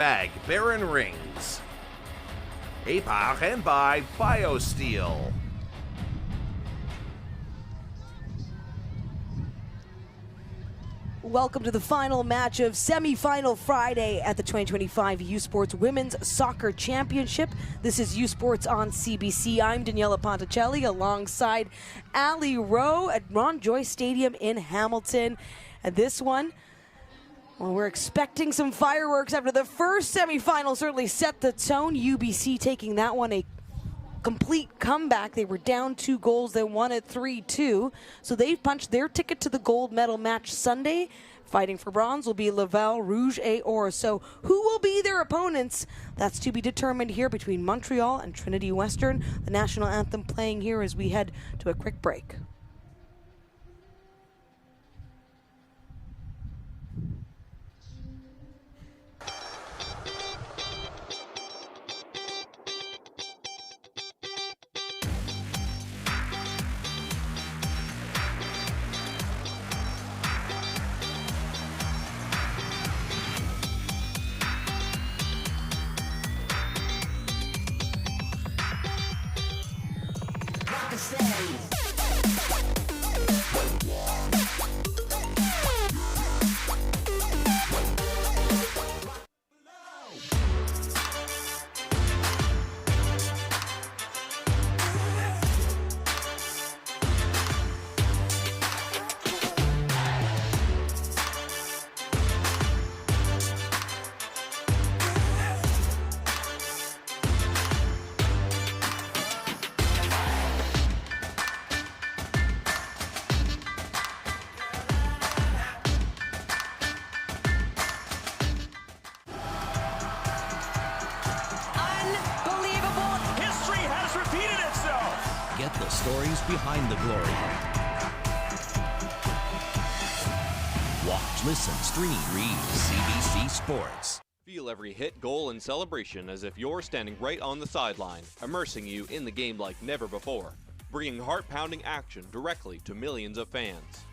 Bag Baron Rings. A par and by BioSteel. Welcome to the final match of semifinal Friday at the 2025 U Sports Women's Soccer Championship. This is U Sports on CBC. I'm Daniela Ponticelli alongside Ali Rowe at Ron Joyce Stadium in Hamilton. And this one, well, we're expecting some fireworks after the first semifinal certainly set the tone. UBC taking that one a complete comeback. They were down 2 goals, they won it 3-2. So they've punched their ticket to the gold medal match Sunday. Fighting for bronze will be Laval Rouge et Or. So who will be their opponents? That's to be determined here between Montreal and Trinity Western. The national anthem playing here as we head to a quick break. Get the stories behind the glory. Watch, listen, stream, read CBC Sports. Feel every hit, goal, and celebration as if you're standing right on the sideline, immersing you in the game like never before, bringing heart-pounding action directly to millions of fans.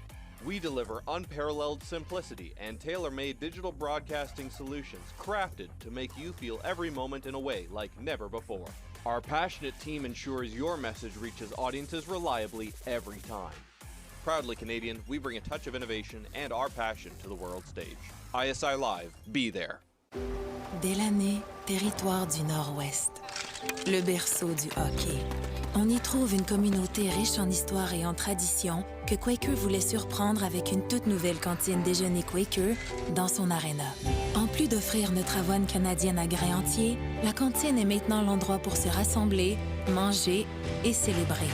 We deliver unparalleled simplicity and tailor-made digital broadcasting solutions crafted to make you feel every moment in a way like never before. Our passionate team ensures your message reaches audiences reliably every time. Proudly Canadian, we bring a touch of innovation and our passion to the world stage. ISI Live, be there. Délaney, territoire du Nord-Ouest. Le berceau du hockey. On y trouve une communauté riche en histoire et en tradition que Quaker voulait surprendre avec une toute nouvelle cantine déjeuner Quaker dans son aréna. En plus d'offrir notre avoine canadienne à grains entiers, la cantine est maintenant l'endroit pour se rassembler, manger et célébrer.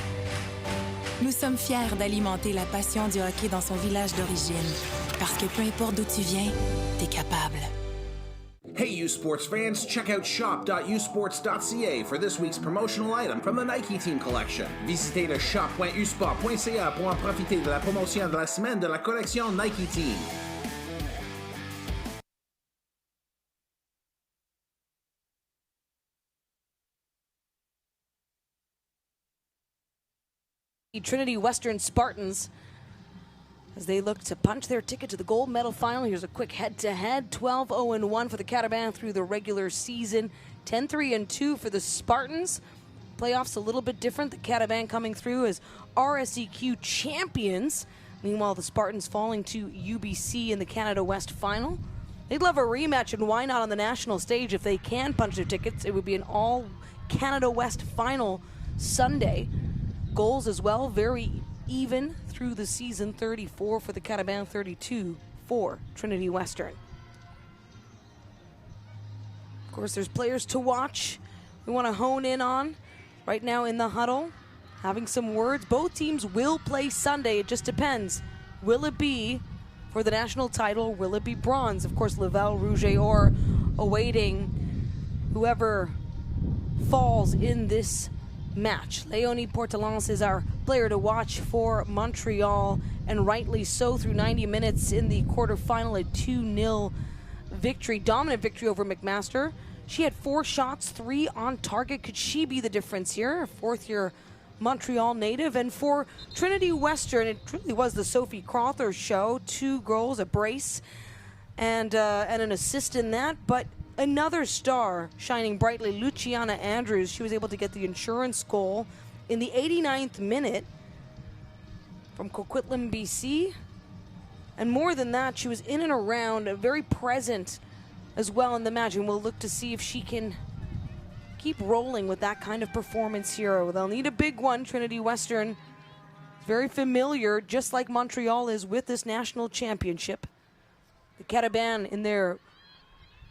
Nous sommes fiers d'alimenter la passion du hockey dans son village d'origine, parce que peu importe d'où tu viens, t'es capable. Hey U Sports fans, check out shop.usports.ca for this week's promotional item from the Nike Team Collection. Visitez le shop.usport.ca pour en profiter de la promotion de la semaine de la collection Nike Team. Trinity Western Spartans, as they look to punch their ticket to the gold medal final. Here's a quick head-to-head. 12-0-1 for the Carabins through the regular season. 10-3-2 for the Spartans. Playoffs a little bit different. The Carabins coming through as RSEQ champions. Meanwhile, the Spartans falling to UBC in the Canada West final. They'd love a rematch, and why not on the national stage? If they can punch their tickets, it would be an all-Canada West final Sunday. Goals as well, very even through the season. 34 for the Carabins, 32 for Trinity Western. Of course, there's players to watch we want to hone in on right now in the huddle, having some words. Both teams will play Sunday. It just depends. Will it be for the national title? Will it be bronze? Of course, Laval Rouge et Or awaiting whoever falls in this match. Léonie Portelance is our player to watch for Montreal, and rightly so, through 90 minutes in the quarterfinal, a 2-0 victory, dominant victory over McMaster. She had 4 shots, 3 on target. Could she be the difference here? A fourth-year Montreal native. And for Trinity Western, it truly was the Sophie Crowther show. 2 goals, a brace, and an assist in that. But another star shining brightly, Luciana Andrews. She was able to get the insurance goal in the 89th minute from Coquitlam, BC. And more than that, she was in and around, very present as well in the match. And we'll look to see if she can keep rolling with that kind of performance here. They'll need a big one. Trinity Western, very familiar, just like Montreal is, with this national championship. The Carabins in their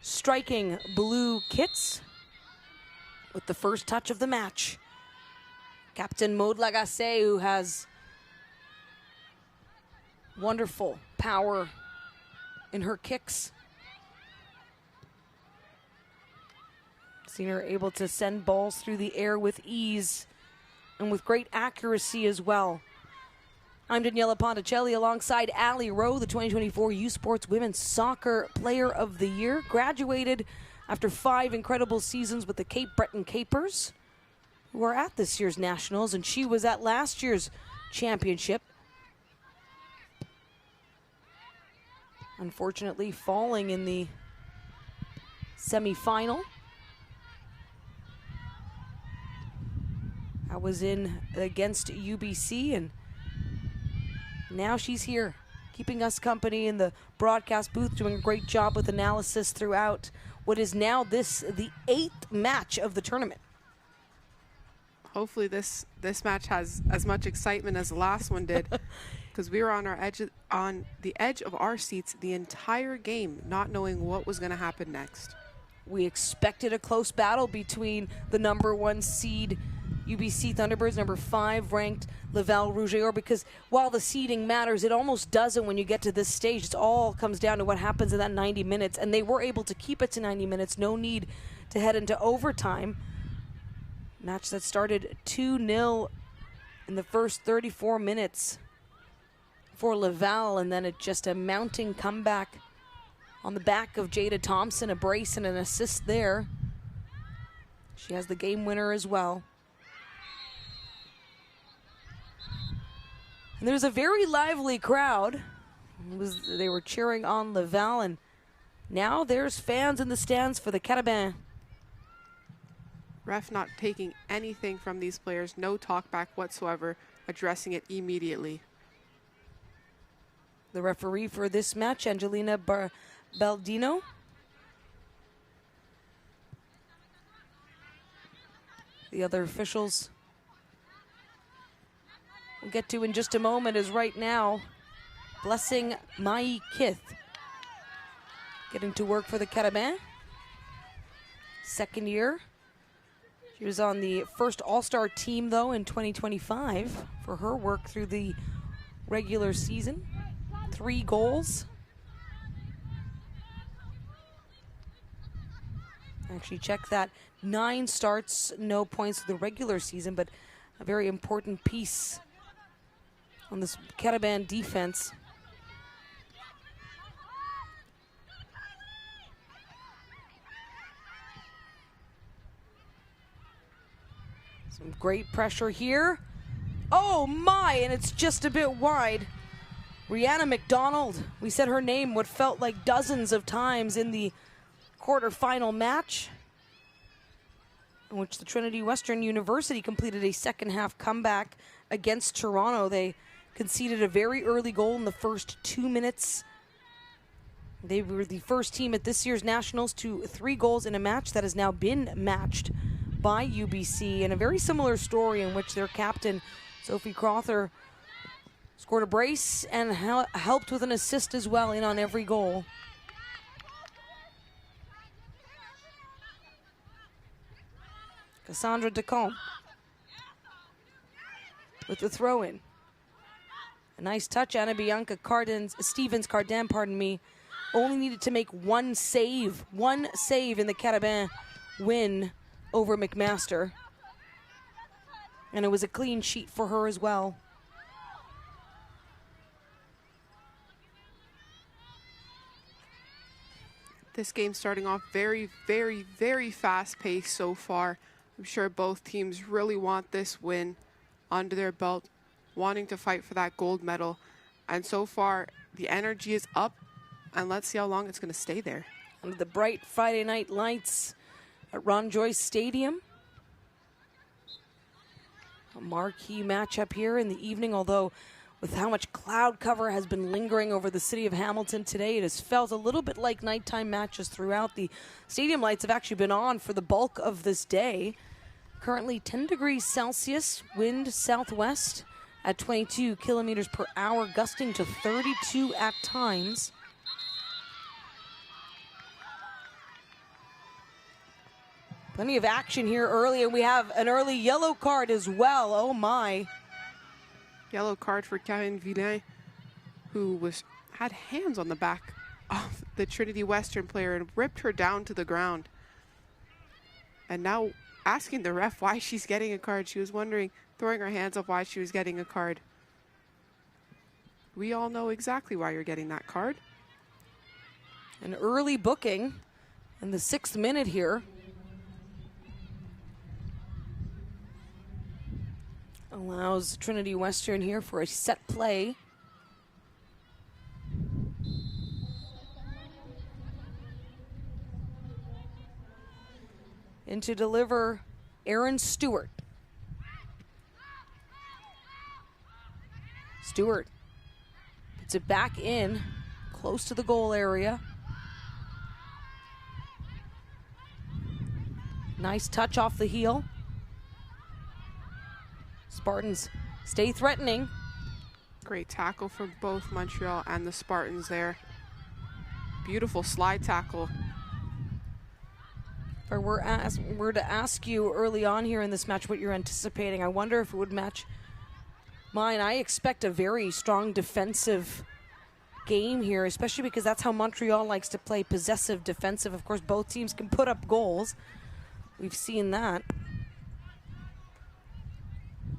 striking blue kits with the first touch of the match. Captain Maud Lagacé, who has wonderful power in her kicks. Seen her able to send balls through the air with ease and with great accuracy as well. I'm Daniela Ponticelli alongside Ali Rowe, the 2024 U Sports Women's Soccer Player of the Year. Graduated after 5 incredible seasons with the Cape Breton Capers, who are at this year's Nationals, and she was at last year's championship. Unfortunately, falling in the semifinal. I was in against UBC, and now she's here, keeping us company in the broadcast booth, doing a great job with analysis throughout what is now the 8th match of the tournament. Hopefully this match has as much excitement as the last one did, because we were on the edge of our seats the entire game, not knowing what was going to happen next. We expected a close battle between the #1 seed UBC Thunderbirds, #5 ranked Laval Rougeaur, because while the seeding matters, it almost doesn't when you get to this stage. It all comes down to what happens in that 90 minutes, and they were able to keep it to 90 minutes. No need to head into overtime. Match that started 2-0 in the first 34 minutes for Laval, and then just a mounting comeback on the back of Jada Thompson, a brace and an assist there. She has the game winner as well. And there's a very lively crowd. They were cheering on Laval, and now there's fans in the stands for the Carabins. Ref not taking anything from these players, no talk back whatsoever, addressing it immediately. The referee for this match, Angelina Baldino. The other officials we'll get to in just a moment is right now blessing Mai Kith, getting to work for the Carabins. Second year. She was on the first All-Star team, though, in 2025 for her work through the regular season. 3 goals. Actually, check that. 9 starts, no points for the regular season, but a very important piece on this Carabin defense. Some great pressure here. Oh my, and it's just a bit wide. Rihanna McDonald, we said her name what felt like dozens of times in the quarterfinal match, in which the Trinity Western University completed a second-half comeback against Toronto. They conceded a very early goal in the first 2 minutes. They were the first team at this year's Nationals to 3 goals in a match that has now been matched by UBC, and a very similar story in which their captain, Sophie Crother, scored a brace and helped with an assist as well, in on every goal. Cassandra Decombe with the throw-in. A nice touch. Anna Bianca Stevens Cardin, only needed to make one save in the Carabin win over McMaster. And it was a clean sheet for her as well. This game starting off very, very, very fast-paced so far. I'm sure both teams really want this win under their belt, wanting to fight for that gold medal. And so far, the energy is up, and let's see how long it's going to stay there. under the bright Friday night lights at Ron Joyce Stadium. A marquee matchup here in the evening, although with how much cloud cover has been lingering over the city of Hamilton today, it has felt a little bit like nighttime matches throughout. The stadium lights have actually been on for the bulk of this day. Currently 10 degrees Celsius, wind southwest at 22 kilometers per hour, gusting to 32 at times. Plenty of action here early, and we have an early yellow card as well. Oh my. Yellow card for Karine Villain, who had hands on the back of the Trinity Western player and ripped her down to the ground. And now asking the ref why she's getting a card. She was wondering, throwing her hands up, why she was getting a card. We all know exactly why you're getting that card. An early booking in the 6th minute here. Allows Trinity Western here for a set play. And to deliver, Aaron Stewart. Stewart puts it back in, close to the goal area. Nice touch off the heel. Spartans stay threatening. Great tackle from both Montreal and the Spartans there. Beautiful slide tackle. If I were to ask you early on here in this match what you're anticipating, I wonder if it would match mine. I expect a very strong defensive game here, especially because that's how Montreal likes to play, possessive defensive. Of course, both teams can put up goals. We've seen that.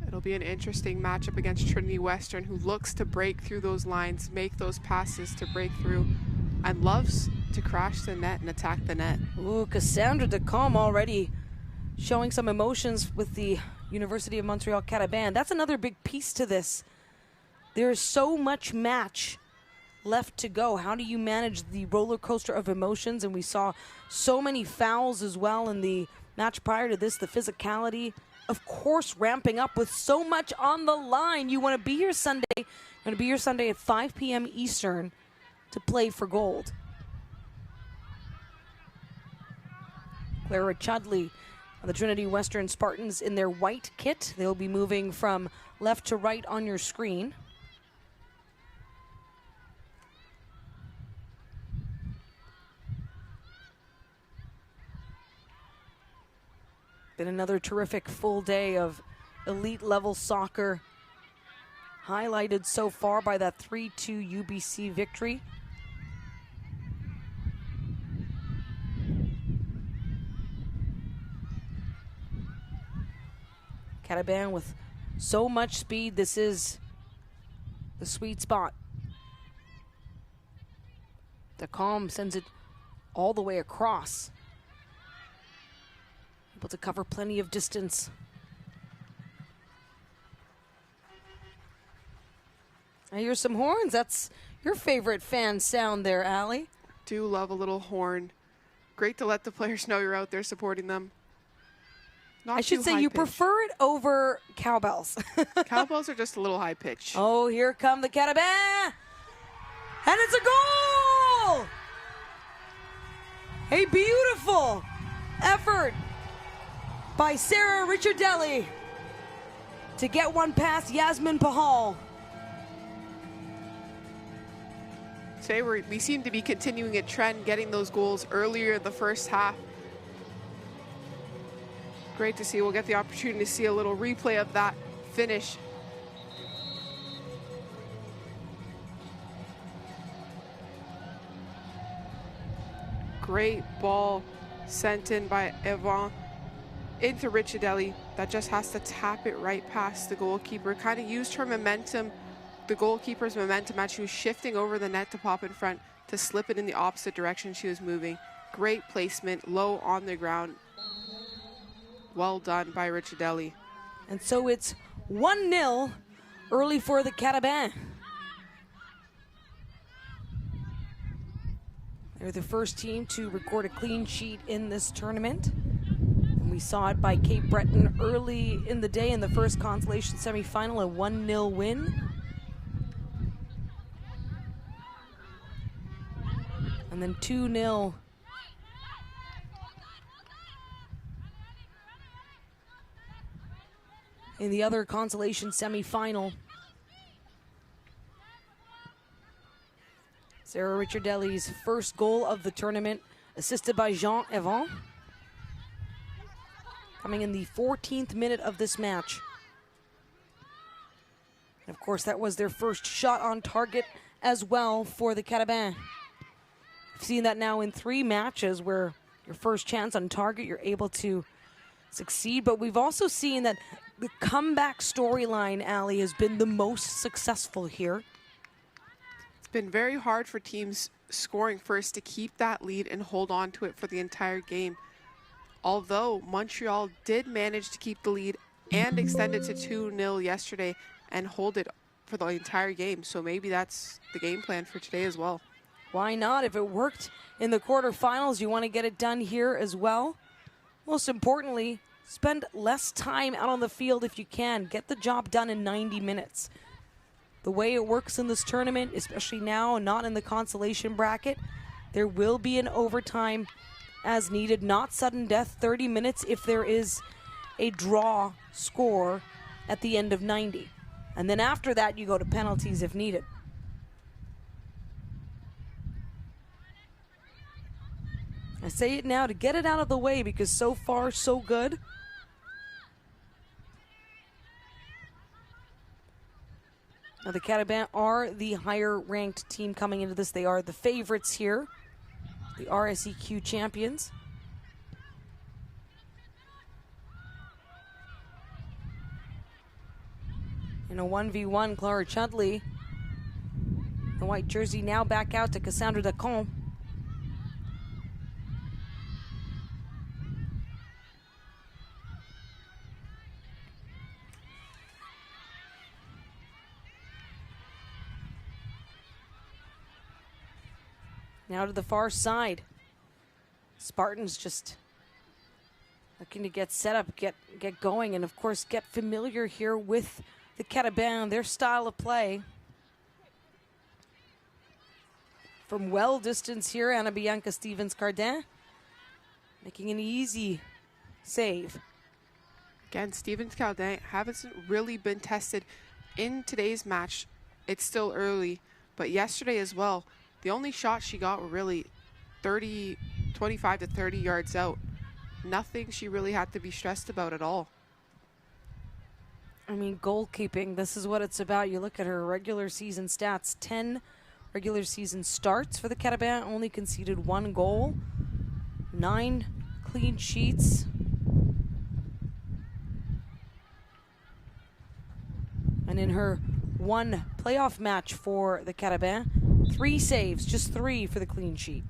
It'll be an interesting matchup against Trinity Western, who looks to break through those lines, make those passes to break through, and loves to crash the net and attack the net. Ooh, Cassandra Decombe already showing some emotions with the Université de Montréal Carabins. That's another big piece to this. There is so much match left to go. How do you manage the roller coaster of emotions? And we saw so many fouls as well in the match prior to this, the physicality. Of course, ramping up with so much on the line. You want to be here Sunday. You want to be here Sunday at 5 p.m. Eastern to play for gold. Clara Chudley of the Trinity Western Spartans in their white kit. They'll be moving from left to right on your screen. Been another terrific full day of elite level soccer, highlighted so far by that 3-2 UBC victory. Carabin with so much speed, this is the sweet spot. Decombe sends it all the way across. Able to cover plenty of distance. I hear some horns. That's your favorite fan sound there, Allie. Do love a little horn. Great to let the players know you're out there supporting them. Not I should say you prefer it over cowbells. Cowbells are just a little high pitch. Oh, here come the Carabins. And it's a goal! A beautiful effort by Sarah Ricciardelli to get one past Yasmin Pahal. Today we seem to be continuing a trend, getting those goals earlier in the first half. Great to see. We'll get the opportunity to see a little replay of that finish. Great ball sent in by Yvonne into Ricciardelli that just has to tap it right past the goalkeeper. Kind of used her momentum, the goalkeeper's momentum, as she was shifting over the net to pop in front to slip it in the opposite direction she was moving. Great placement, low on the ground. Well done by Ricciardelli. And so it's 1-0 early for the Carabins. They're the first team to record a clean sheet in this tournament. And we saw it by Cape Breton early in the day in the first consolation semifinal, a 1-0 win. And then 2-0 in the other consolation semifinal. Sarah Ricciardelli's first goal of the tournament, assisted by Jean Evan, coming in the 14th minute of this match. And of course, that was their first shot on target as well for the Carabins. We've seen that now in 3 matches where your first chance on target, you're able to succeed. But we've also seen that the comeback storyline, Ali, has been the most successful here. It's been very hard for teams scoring first to keep that lead and hold on to it for the entire game. Although Montreal did manage to keep the lead and extend it to 2-0 yesterday and hold it for the entire game. So maybe that's the game plan for today as well. Why not? If it worked in the quarterfinals, you want to get it done here as well. Most importantly, spend less time out on the field if you can. Get the job done in 90 minutes. The way it works in this tournament, especially now, not in the consolation bracket, there will be an overtime as needed, not sudden death, 30 minutes if there is a draw score at the end of 90. And then after that, you go to penalties if needed. I say it now to get it out of the way because so far, so good. Now, the Carabins are the higher-ranked team coming into this. They are the favorites here, the RSEQ champions. In a 1v1, Clara Chudley, the white jersey, now back out to Cassandra Dacon. Now to the far side. Spartans just looking to get set up, get going, and of course get familiar here with the Carabins, their style of play. From well distance here, Anna Bianca Stevens-Cardin making an easy save. Again, Stevens-Cardin hasn't really been tested in today's match. It's still early, but yesterday as well, the only shots she got were really 25 to 30 yards out. Nothing she really had to be stressed about at all. I mean, goalkeeping, this is what it's about. You look at her regular season stats, 10 regular season starts for the Carabins, only conceded 1 goal, 9 clean sheets. And in her 1 playoff match for the Carabins, 3 saves, just 3 for the clean sheet.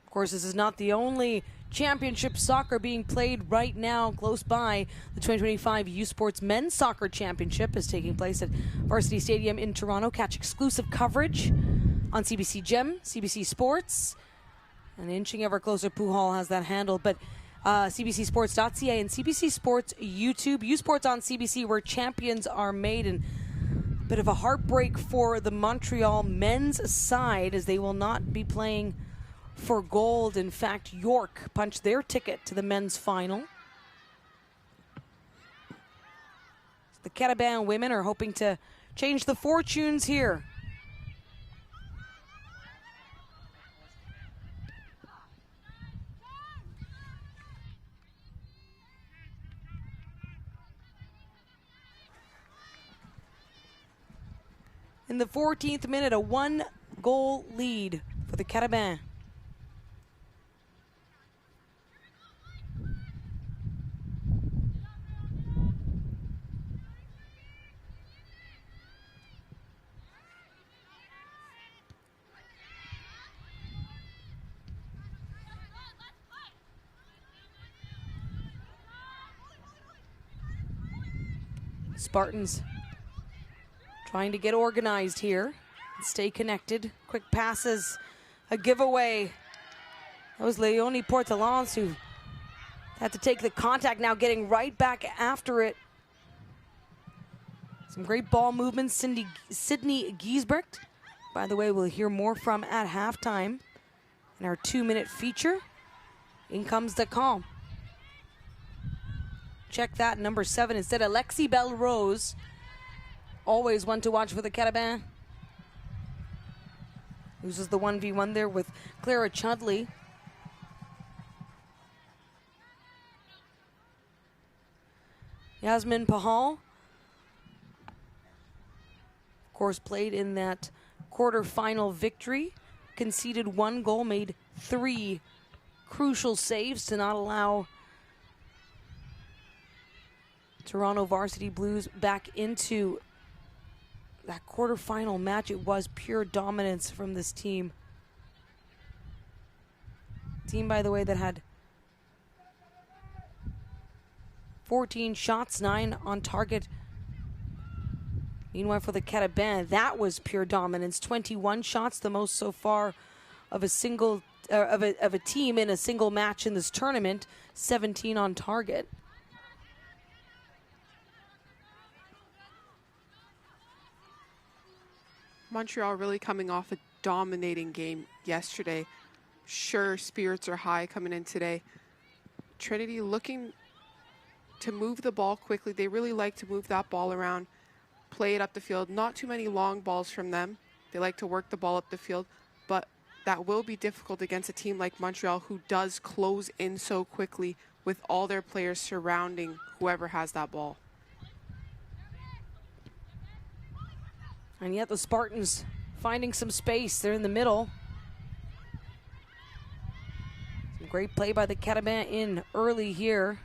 Of course, this is not the only championship soccer being played right now close by. The 2025 U Sports Men's Soccer Championship is taking place at Varsity Stadium in Toronto. Catch exclusive coverage on CBC Gem, CBC Sports, and inching ever closer, Pujol has that handled, but CBCSports.ca and CBC Sports YouTube. U Sports on CBC, where champions are made. And a bit of a heartbreak for the Montreal men's side as they will not be playing for gold. In fact, York punched their ticket to the men's final. The Carabins women are hoping to change the fortunes here. In the 14th minute, a 1-goal lead for the Carabins. Spartans Trying to get organized here. Stay connected. Quick passes. A giveaway. That was Leonie Portelance who had to take the contact, now getting right back after it. Some great ball movements. Sydney Giesbrecht, by the way, we'll hear more from at halftime in our 2-minute feature. In comes the call. Check that, number 7 instead. Alexi Belrose. Always one to watch for the Carabins. Loses the 1v1 there with Clara Chudley. Yasmin Pahal, of course, played in that quarterfinal victory. Conceded 1 goal, made 3 crucial saves to not allow Toronto Varsity Blues back into that quarterfinal match. It was pure dominance from this team. Team, by the way, that had 14 shots, 9 on target. Meanwhile, for the Carabins, that was pure dominance. 21 shots, the most so far of a single of a team in a single match in this tournament. 17 on target. Montreal really coming off a dominating game yesterday. Sure, spirits are high coming in today. Trinity looking to move the ball quickly. They really like to move that ball around, play it up the field. Not too many long balls from them. They like to work the ball up the field, but that will be difficult against a team like Montreal, who does close in so quickly with all their players surrounding whoever has that ball. And yet the Spartans finding some space. They're in the middle. Some great play by the Carabins in early here.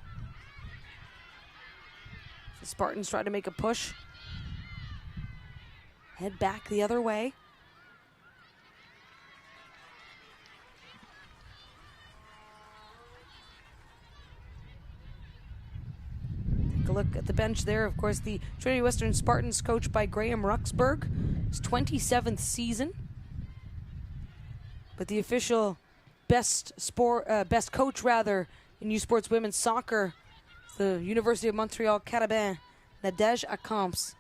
The Spartans try to make a push. Head back the other way. Take a look at the bench there. Of course, the Trinity Western Spartans, coached by Graham Ruxberg. His 27th season. But the official best coach in U Sports women's soccer, the Université de Montréal Carabins, Nadège Acamps.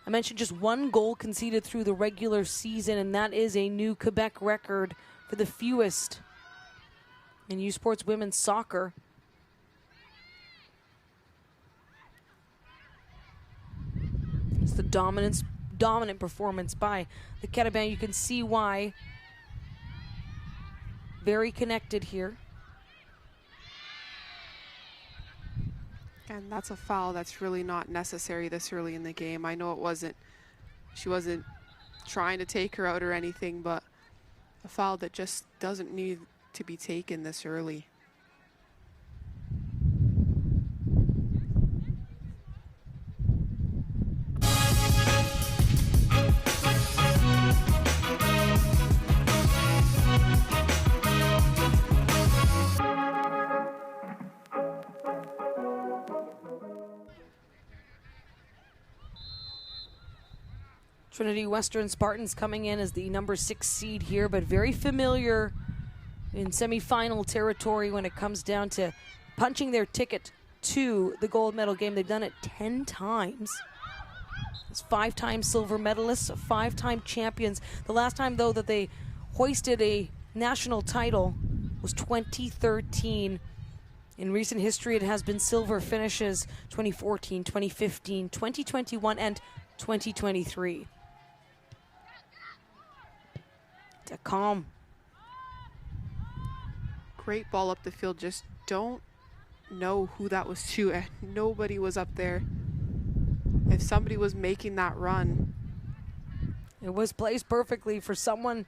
I mentioned just 1 goal conceded through the regular season, and that is a new Quebec record for the fewest in U Sports women's soccer. It's the dominant performance by the Carabins. You can see why. Very connected here. And that's a foul that's really not necessary this early in the game. I know she wasn't trying to take her out or anything, but a foul that just doesn't need to be taken this early. Trinity Western Spartans coming in as the number 6 seed here, but very familiar in semifinal territory when it comes down to punching their ticket to the gold medal game. They've done it 10 times. It's 5-time silver medalists, 5-time champions. The last time, though, that they hoisted a national title was 2013. In recent history, it has been silver finishes 2014, 2015, 2021, and 2023. Calm. Great ball up the field. Just don't know who that was to. Nobody was up there. If somebody was making that run. It was placed perfectly for someone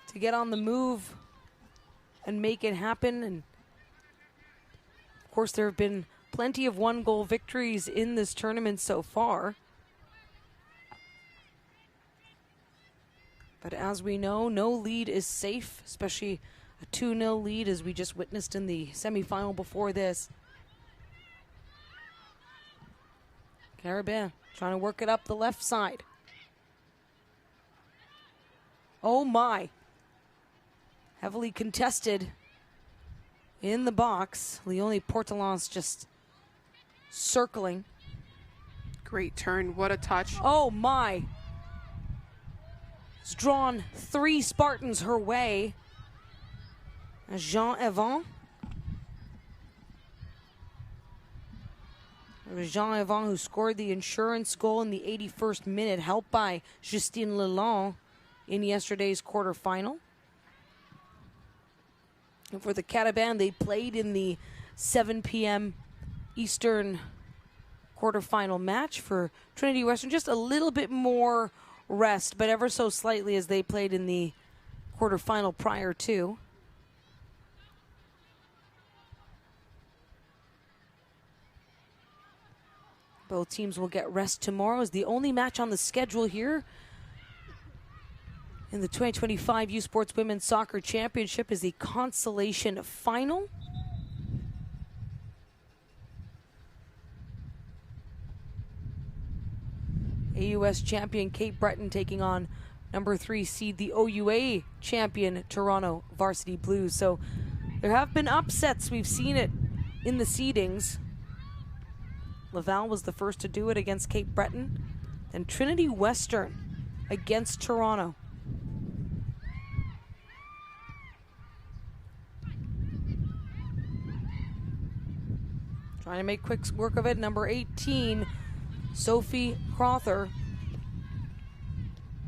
to get on the move and make it happen. And of course, there have been plenty of 1-goal victories in this tournament so far. But as we know, no lead is safe, especially a 2-0 lead as we just witnessed in the semifinal before this. Carabin trying to work it up the left side. Oh my. Heavily contested in the box. Leonie Portelance just circling. Great turn. What a touch. Oh my. It's drawn 3 Spartans her way. Jean-Yvan. It was Jean-Yvan who scored the insurance goal in the 81st minute, helped by Justine Lalonde in yesterday's quarterfinal. And for the Carabins, they played in the 7 p.m. Eastern quarterfinal match. For Trinity Western, just a little bit more rest, but ever so slightly, as they played in the quarterfinal prior to. Both teams will get rest tomorrow as the only match on the schedule here in the 2025 U Sports Women's Soccer Championship is the consolation final. AUS champion Cape Breton taking on number 3 seed, the OUA champion Toronto Varsity Blues. So there have been upsets. We've seen it in the seedings. Laval was the first to do it against Cape Breton. Then Trinity Western against Toronto. Trying to make quick work of it, number 18, Sophie Crother.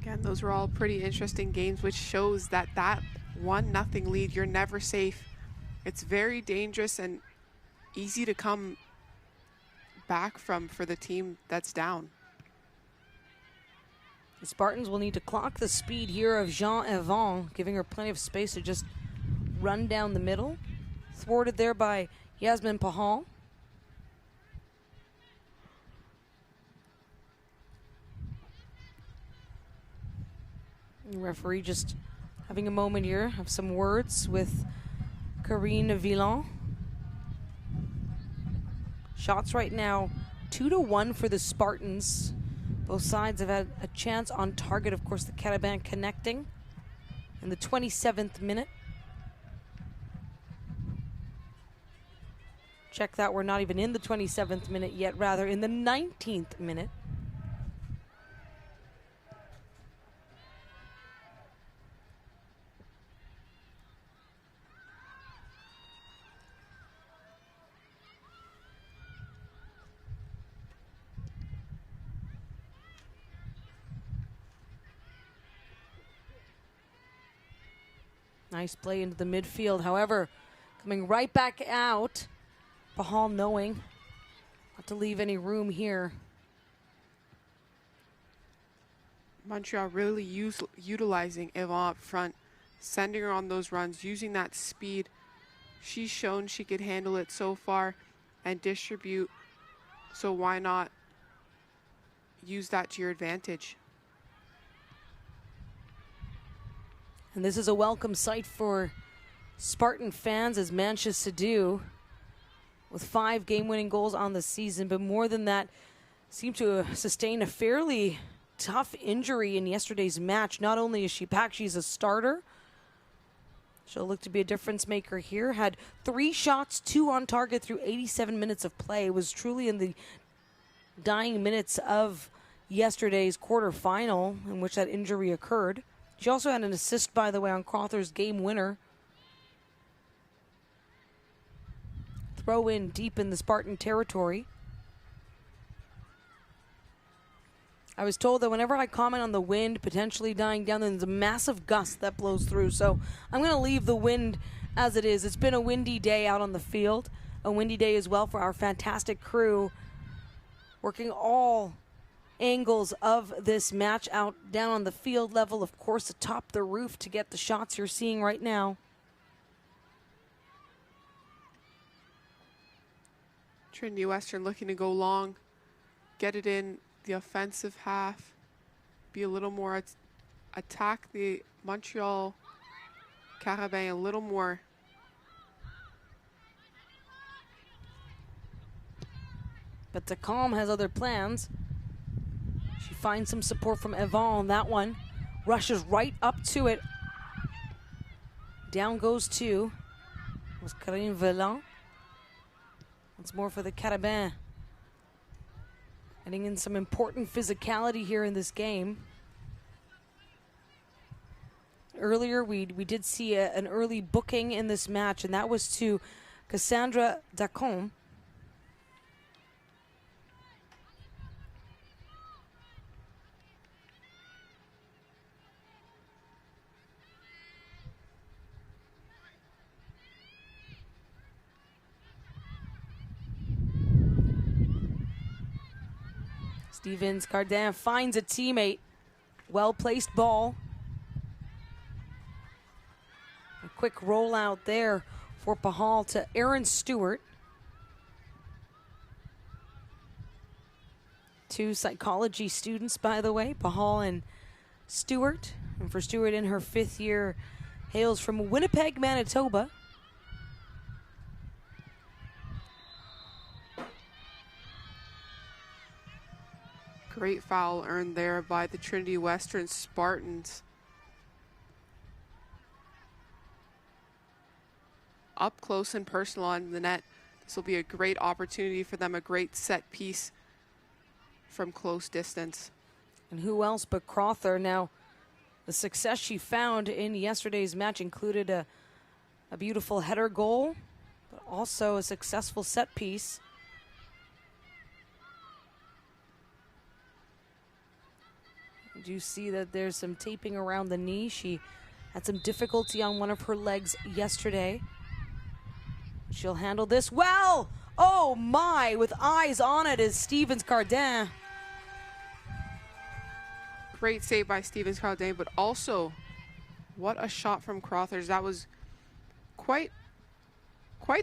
Again, those were all pretty interesting games, which shows that 1-0 lead, you're never safe. It's very dangerous and easy to come back from for the team that's down. The Spartans will need to clock the speed here of Jean-Yvan, giving her plenty of space to just run down the middle. Thwarted there by Yasmin Pahal. The referee just having a moment here, have some words with Karine Villon. Shots right now 2-1 for the Spartans. Both sides have had a chance on target. Of course, the Carabins connecting in the 27th minute. Check that, we're not even in the 27th minute yet, rather in the 19th minute. Nice play into the midfield. However, coming right back out, Pahal knowing not to leave any room here. Montreal really utilizing Yvan up front, sending her on those runs, using that speed. She's shown she could handle it so far and distribute, so why not use that to your advantage? And this is a welcome sight for Spartan fans, as Manchester do, with 5 game-winning goals on the season. But more than that, seemed to sustain a fairly tough injury in yesterday's match. Not only is she back, she's a starter. She'll look to be a difference maker here. Had 3 shots, 2 on target through 87 minutes of play. It was truly in the dying minutes of yesterday's quarterfinal in which that injury occurred. She also had an assist, by the way, on Crother's game winner. Throw in deep in the Spartan territory. I was told that whenever I comment on the wind potentially dying down, there's a massive gust that blows through. So I'm going to leave the wind as it is. It's been a windy day out on the field. A windy day as well for our fantastic crew, working all angles of this match out down on the field level, of course, atop the roof to get the shots you're seeing right now. Trinity Western looking to go long, get it in the offensive half, be a little more, attack the Montreal Carabins a little more. But Tacom has other plans. She finds some support from Evan on that one. Rushes right up to it. Down goes two. It was Karine Velan. Once more for the Carabins. Adding in some important physicality here in this game. Earlier, we did see an early booking in this match, and that was to Cassandra Dacombe. Stevens Cardin finds a teammate. Well-placed ball. A quick rollout there for Pahal to Aaron Stewart. Two psychology students, by the way, Pahal and Stewart. And for Stewart in her 5th year, hails from Winnipeg, Manitoba. Great foul earned there by the Trinity Western Spartans. Up close and personal on the net. This will be a great opportunity for them, a great set piece from close distance. And who else but Crowther? Now, the success she found in yesterday's match included a beautiful header goal, but also a successful set piece. You do see that there's some taping around the knee. She had some difficulty on one of her legs yesterday. She'll handle this well. Oh my, with eyes on it is Stevens Cardin. Great save by Stevens Cardin, but also what a shot from Crothers. That was quite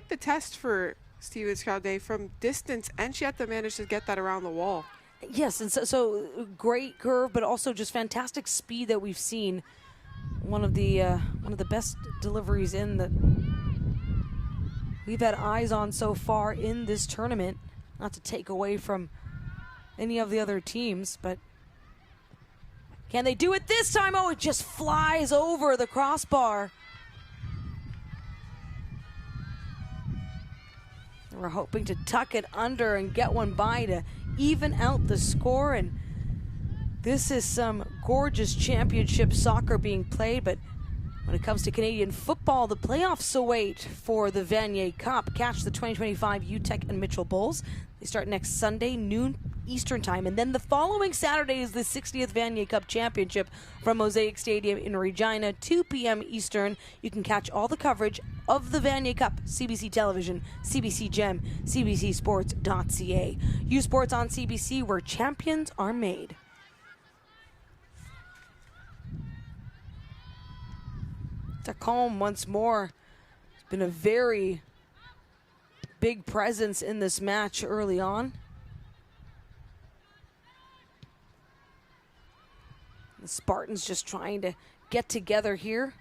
the test for Stevens Cardin from distance, and she had to manage to get that around the wall. Yes, and so great curve, but also just fantastic speed that we've seen. One of the best deliveries in that we've had eyes on so far in this tournament. Not to take away from any of the other teams, but can they do it this time? Oh, it just flies over the crossbar. We're hoping to tuck it under and get one by to even out the score. And this is some gorgeous championship soccer being played, but when it comes to Canadian football, the playoffs await for the Vanier Cup. Catch the 2025 UTEC and Mitchell Bulls. They start next Sunday, noon Eastern time, and then the following Saturday is the 60th Vanier Cup Championship from Mosaic Stadium in Regina, 2 p.m. Eastern. You can catch all the coverage of the Vanier Cup, CBC Television, CBC Gem, cbcsports.ca. U Sports on CBC, where champions are made. Tacombe once more. It's been a very big presence in this match early on. The Spartans just trying to get together here.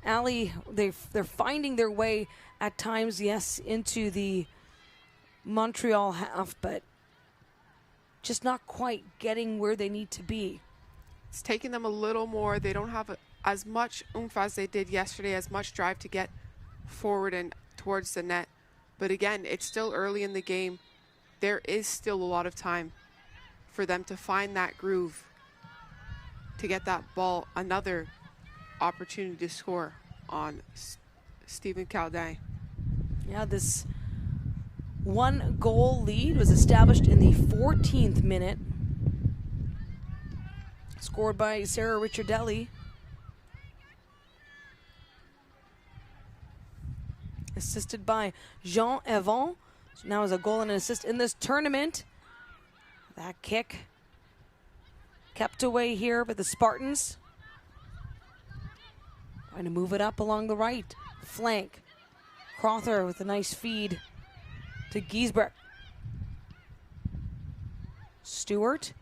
Ali, they're finding their way at times, yes, into the Montreal half, but just not quite getting where they need to be. It's taking them a little more. They don't have as much oomph as they did yesterday, as much drive to get forward and towards the net. But again, it's still early in the game. There is still a lot of time for them to find that groove, to get that ball. Another opportunity to score on Stephen Caldin. Yeah, this 1-goal lead was established in the 14th minute. Scored by Sarah Ricciardelli. Assisted by Jean Evan. So now is a goal and an assist in this tournament. That kick kept away here by the Spartans. Trying to move it up along the right flank. Crowther with a nice feed to Giesbrecht. Stewart.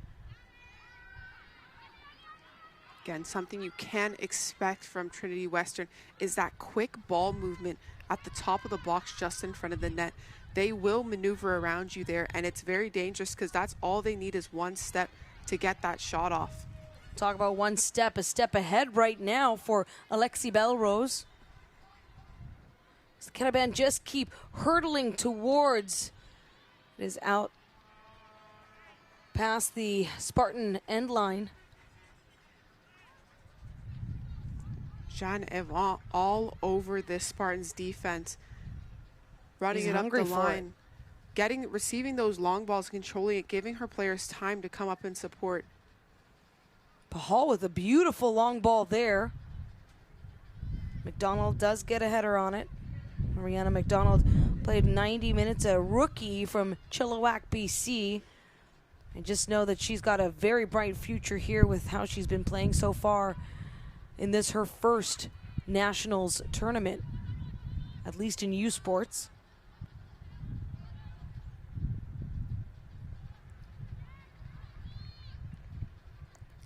Again, something you can expect from Trinity Western is that quick ball movement at the top of the box just in front of the net. they will maneuver around you there, and it's very dangerous because that's all they need is one step to get that shot off. Talk about one step, a step ahead right now for Alexi Belrose. The Carabins just keep hurtling towards. It is out past the Spartan end line. Jean-Yvan all over this Spartans defense, running He's it up the hungry for line, receiving those long balls, controlling it, giving her players time to come up and support. Pahal with a beautiful long ball there. McDonald does get a header on it. Mariana McDonald played 90 minutes, a rookie from Chilliwack, BC. And just know that she's got a very bright future here with how she's been playing so far in this, her first Nationals tournament, at least in U Sports.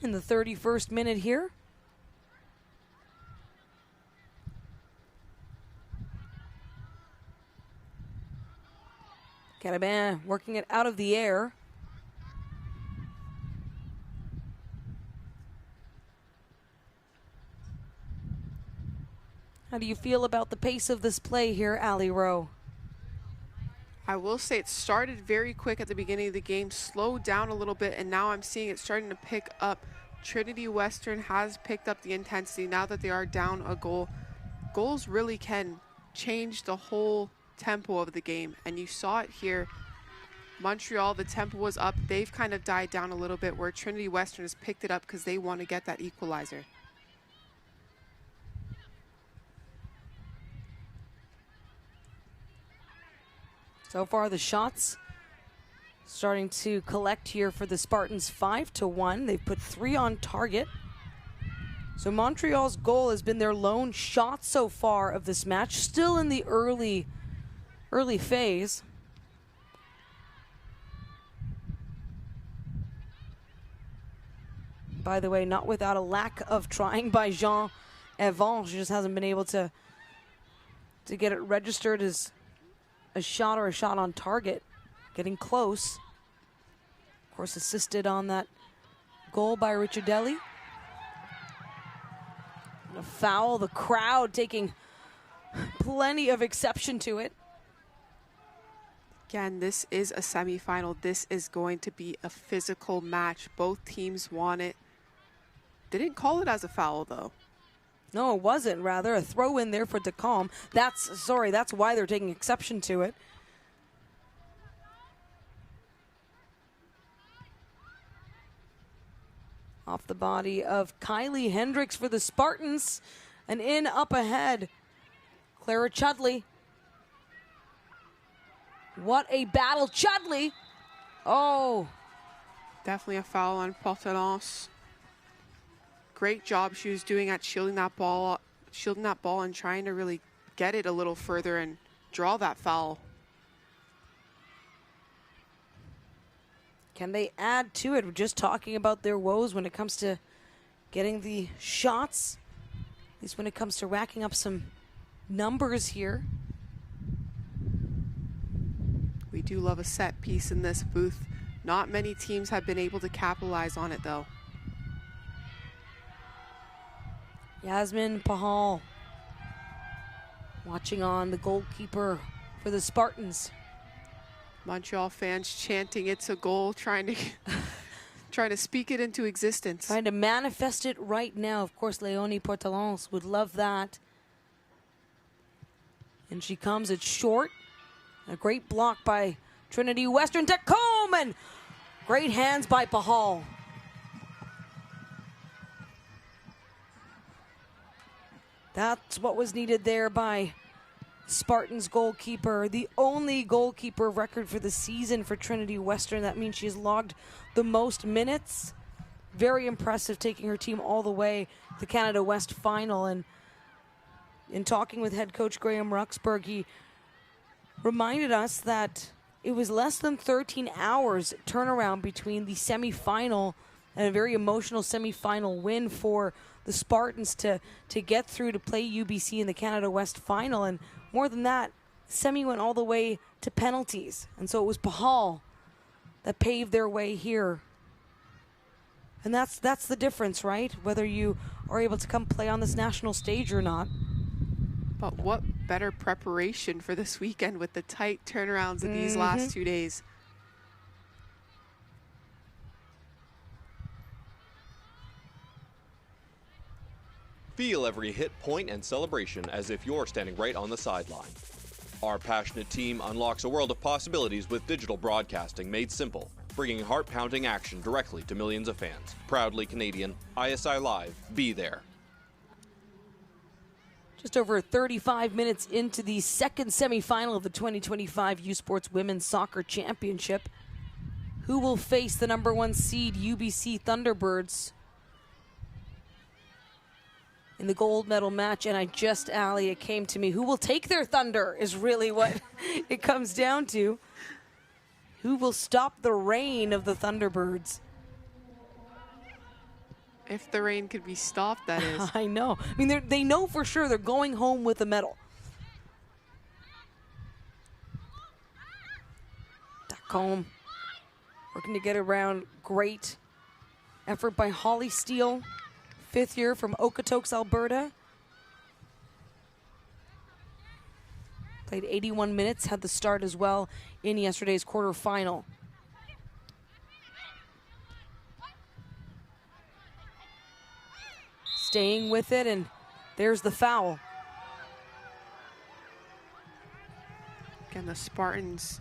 In the 31st minute here. Carabin working it out of the air. How do you feel about the pace of this play here, Ali Rowe? I will say it started very quick at the beginning of the game, slowed down a little bit, and now I'm seeing it starting to pick up. Trinity Western has picked up the intensity now that they are down a goal. Goals really can change the whole tempo of the game, and you saw it here. Montreal, the tempo was up. They've kind of died down a little bit, where Trinity Western has picked it up because they want to get that equalizer. So far, the shots starting to collect here for the Spartans, 5-1. They've put 3 on target. So Montreal's goal has been their lone shot so far of this match, still in the early phase. By the way, not without a lack of trying by Jean-Yvan. She just hasn't been able to get it registered as a shot or a shot on target. Getting close. Of course, assisted on that goal by Ricciardelli. A foul, the crowd taking plenty of exception to it. Again, this is a semifinal. This is going to be a physical match. Both teams want it. They didn't call it as a foul, though. No, it wasn't. Rather, a throw in there for Decom. That's why they're taking exception to it. Off the body of Kylie Hendricks for the Spartans. And in up ahead, Clara Chudley. What a battle, Chudley! Oh. Definitely a foul on Portelance. Great job she was doing at shielding that ball and trying to really get it a little further and draw that foul. Can they add to it? We're just talking about their woes when it comes to getting the shots, at least when it comes to racking up some numbers here. We do love a set piece in this booth. Not many teams have been able to capitalize on it, though. Yasmin Pahal watching on the goalkeeper for the Spartans. Montreal fans chanting it's a goal, trying to speak it into existence. Trying to manifest it right now. Of course, Leonie Portelance would love that. And she comes, it's short. A great block by Trinity Western to Coleman. Great hands by Pahal. That's what was needed there by Spartans goalkeeper. The only goalkeeper record for the season for Trinity Western. That means she's logged the most minutes. Very impressive, taking her team all the way to the Canada West final. And in talking with head coach Graham Ruxburg, he reminded us that it was less than 13 hours turnaround between the semifinal and a very emotional semifinal win for the Spartans to get through to play UBC in the Canada West final. And more than that, Semi went all the way to penalties, and so it was Pahal that paved their way here. And that's the difference, right? Whether you are able to come play on this national stage or not. But what better preparation for this weekend with the tight turnarounds of these last 2 days. Feel every hit, point, and celebration as if you're standing right on the sideline. Our passionate team unlocks a world of possibilities with digital broadcasting made simple, bringing heart-pounding action directly to millions of fans. Proudly Canadian, ISI Live, be there. Just over 35 minutes into the second semifinal of the 2025 U Sports Women's Soccer Championship. Who will face the number 1 seed UBC Thunderbirds in the gold medal match? And Ali, it came to me, who will take their thunder is really what it comes down to. Who will stop the reign of the Thunderbirds? If the rain could be stopped, that is. I know. I mean, they know for sure they're going home with a medal. Dacombe working to get around. Great effort by Holly Steele, 5th year from Okotoks, Alberta. Played 81 minutes, had the start as well in yesterday's quarterfinal. Staying with it, and there's the foul. Again, the Spartans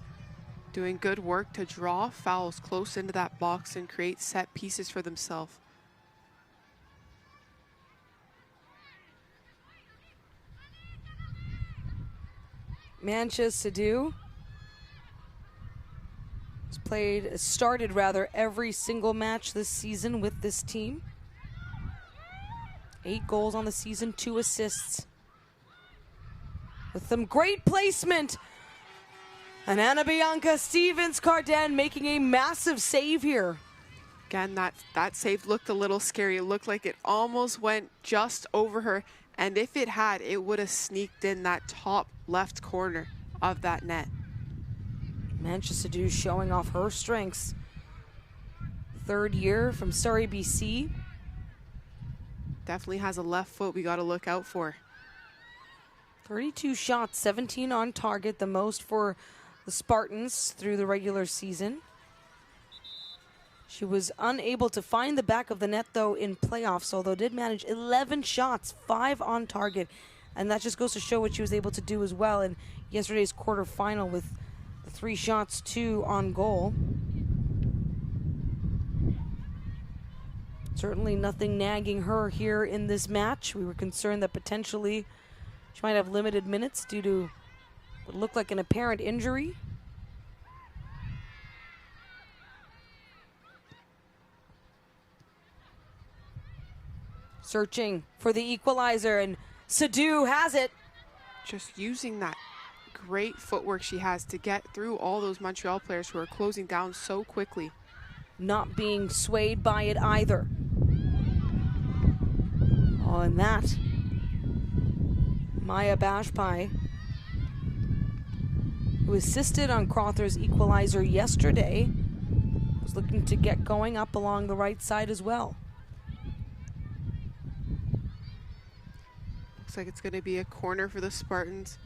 doing good work to draw fouls close into that box and create set pieces for themselves. Mancha Sidhu has started every single match this season with this team. 8 goals on the season, 2 assists. With some great placement. And Ana Bianca Stevens-Cardin making a massive save here. Again, that save looked a little scary. It looked like it almost went just over her. And if it had, it would have sneaked in that top left corner of that net. Mancha Sidhu showing off her strengths. 3rd year from Surrey, BC. Definitely has a left foot we got to look out for. 32 shots, 17 on target, the most for the Spartans through the regular season. She was unable to find the back of the net, though, in playoffs, although did manage 11 shots, 5 on target. And that just goes to show what she was able to do as well in yesterday's quarterfinal with the 3 shots, 2 on goal. Certainly nothing nagging her here in this match. We were concerned that potentially she might have limited minutes due to what looked like an apparent injury. Searching for the equalizer, and Sidhu has it. Just using that great footwork she has to get through all those Montreal players who are closing down so quickly. Not being swayed by it either. Oh, and that, Maya Bashpai, who assisted on Crother's equalizer yesterday, was looking to get going up along the right side as well. Looks like it's going to be a corner for the Spartans.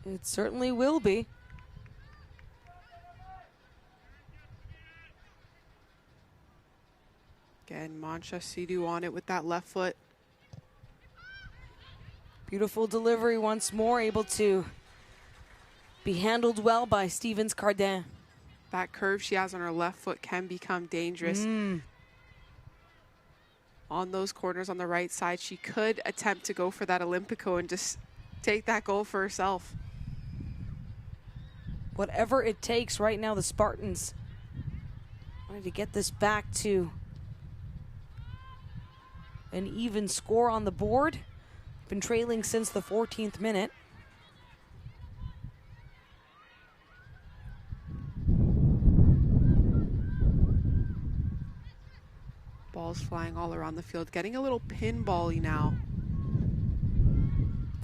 It certainly will be. Again, Mancha Sidhu on it with that left foot. Beautiful delivery once more, able to be handled well by Stevens-Cardin. That curve she has on her left foot can become dangerous. On those corners on the right side, she could attempt to go for that Olympico and just take that goal for herself. Whatever it takes right now, the Spartans wanted to get this back to an even score on the board. Been trailing since the 14th minute. Balls flying all around the field, getting a little pinball-y now.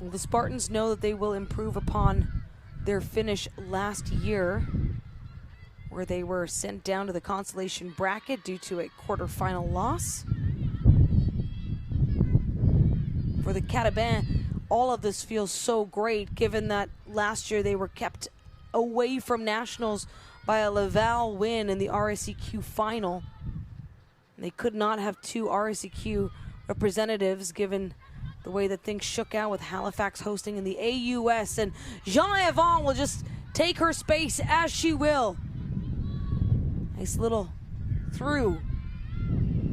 Well, the Spartans know that they will improve upon their finish last year, where they were sent down to the consolation bracket due to a quarterfinal loss. For the Carabins, all of this feels so great, given that last year they were kept away from nationals by a Laval win in the RSEQ final. They could not have two RSEQ representatives, given the way that things shook out with Halifax hosting in the AUS. And Jean-Yvon will just take her space as she will. Nice little through.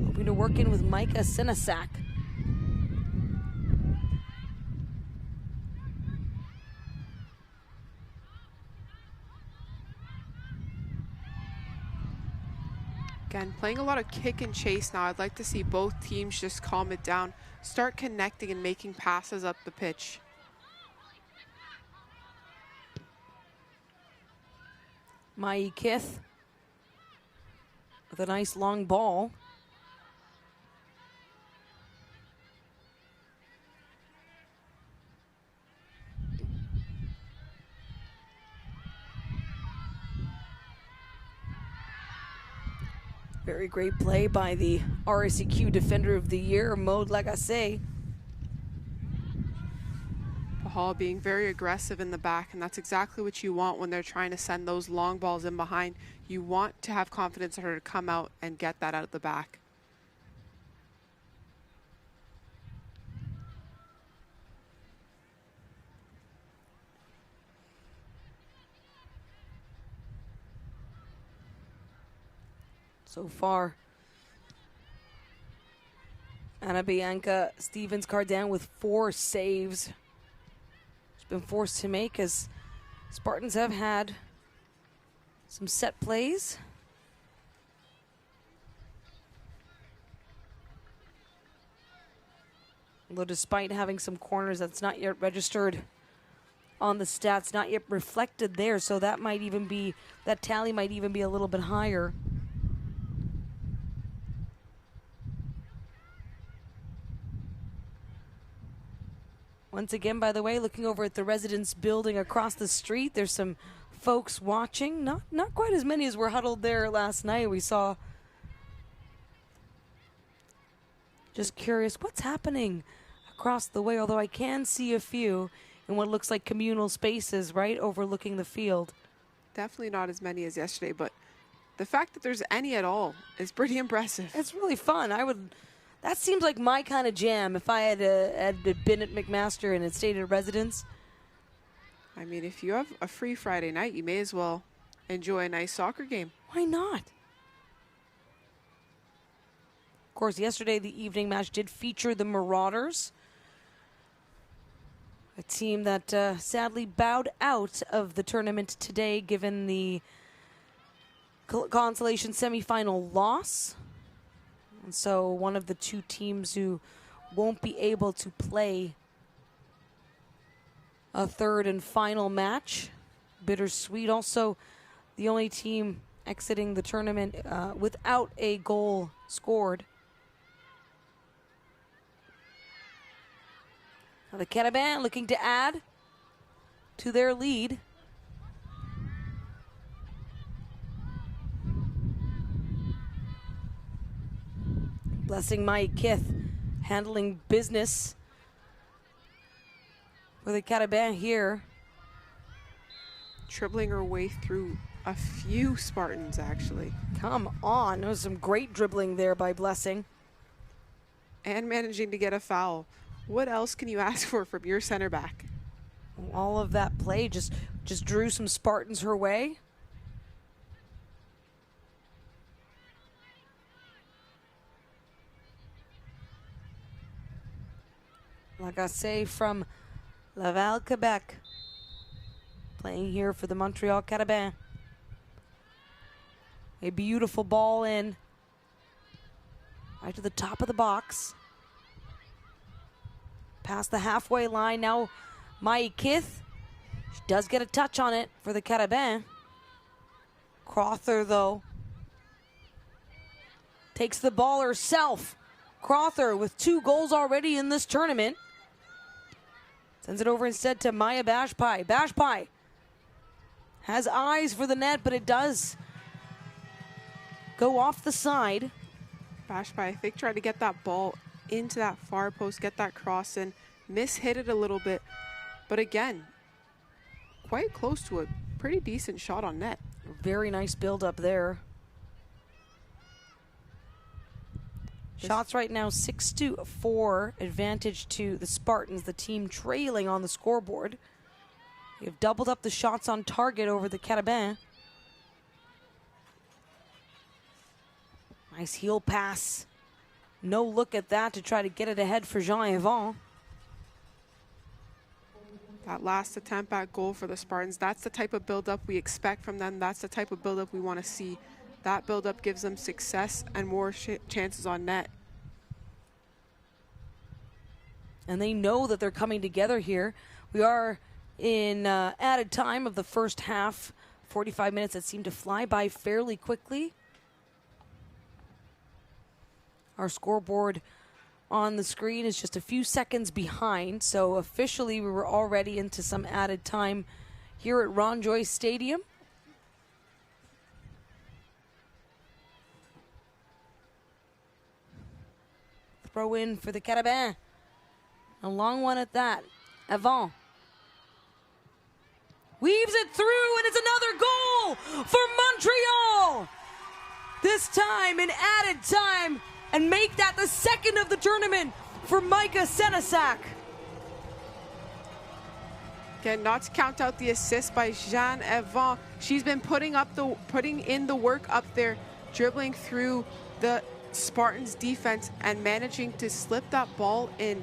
Hoping to work in with Micah Sinasak. Again, playing a lot of kick and chase now. I'd like to see both teams just calm it down, start connecting and making passes up the pitch. Mai Kith with a nice long ball. Very great play by the RSEQ Defender of the Year, Maud Lagacé. Hall being very aggressive in the back, and that's exactly what you want when they're trying to send those long balls in behind. You want to have confidence in her to come out and get that out of the back. So far, Anna Bianca Stevens-Cardin with 4 saves. She's been forced to make as Spartans have had some set plays. Although despite having some corners, that's not yet registered on the stats, not yet reflected there, so that might even be, that tally might even be a little bit higher. Once again, by the way, looking over at the residence building across the street, there's some folks watching. Not quite as many as were huddled there last night. We saw. Just curious, what's happening across the way? Although I can see a few in what looks like communal spaces, right, overlooking the field. Definitely not as many as yesterday, but the fact that there's any at all is pretty impressive. It's really fun. That seems like my kind of jam if I had been at McMaster and had stayed at a residence. I mean, if you have a free Friday night, you may as well enjoy a nice soccer game. Why not? Of course, yesterday the evening match did feature the Marauders, a team that sadly bowed out of the tournament today given the consolation semifinal loss. And so one of the two teams who won't be able to play a third and final match. Bittersweet. Also, the only team exiting the tournament without a goal scored. Now the Carabins looking to add to their lead. Blessing Mai Kith handling business for the Carabins here. Dribbling her way through a few Spartans, actually. Come on. There was some great dribbling there by Blessing. And managing to get a foul. What else can you ask for from your center back? All of that play just drew some Spartans her way. Like I say, from Laval, Quebec, playing here for the Montreal Carabins. A beautiful ball in, right to the top of the box. Past the halfway line, now Mai Kith. She does get a touch on it for the Carabins. Crother, though, takes the ball herself. Crother with 2 goals already in this tournament. Sends it over instead to Maya Bashpai. Bashpai has eyes for the net, but it does go off the side. Bashby, I think, tried to get that ball into that far post, get that cross in, hit it a little bit. But again, quite close to a pretty decent shot on net. Very nice build up there. Shots right now 6-4, advantage to the Spartans, the team trailing on the scoreboard. They have doubled up the shots on target over the Carabins. Nice heel pass. No look at that to try to get it ahead for Jean-Yvon. That last attempt at goal for the Spartans, that's the type of build-up we expect from them. That's the type of build-up we want to see. That build-up gives them success and more chances on net. And they know that they're coming together here. We are in added time of the first half. 45 minutes that seem to fly by fairly quickly. Our scoreboard on the screen is just a few seconds behind, so officially we were already into some added time here at Ron Joyce Stadium. Throw in for the Carabins. A long one at that. Avant weaves it through, and it's another goal for Montreal. This time in added time, and make that the second of the tournament for Micah Senesac. Again, not to count out the assist by Jeanne Evans. She's been putting in the work up there, dribbling through the Spartans defense and managing to slip that ball in.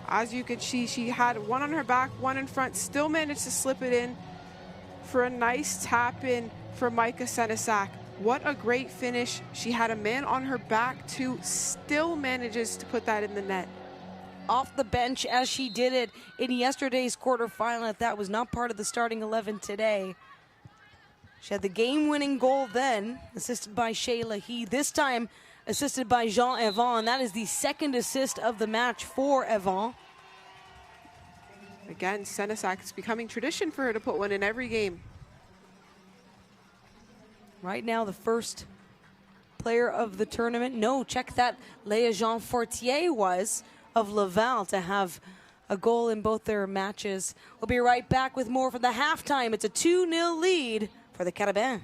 As you could see, she had one on her back, one in front, still managed to slip it in for a nice tap in for Micah Senesac. What a great finish. She had a man on her back too, still manages to put that in the net. Off the bench as she did it in yesterday's quarterfinal. That was not part of the starting 11 today. She had the game-winning goal then, assisted by Shayla He. This time, assisted by Jean-Yvon. That is the second assist of the match for Yvon. Again, Senesac, it's becoming tradition for her to put one in every game. Right now, the first player of the tournament. No, check that. Léa Jean Fortier was of Laval to have a goal in both their matches. We'll be right back with more from the halftime. It's a 2-0 lead for the Carabins.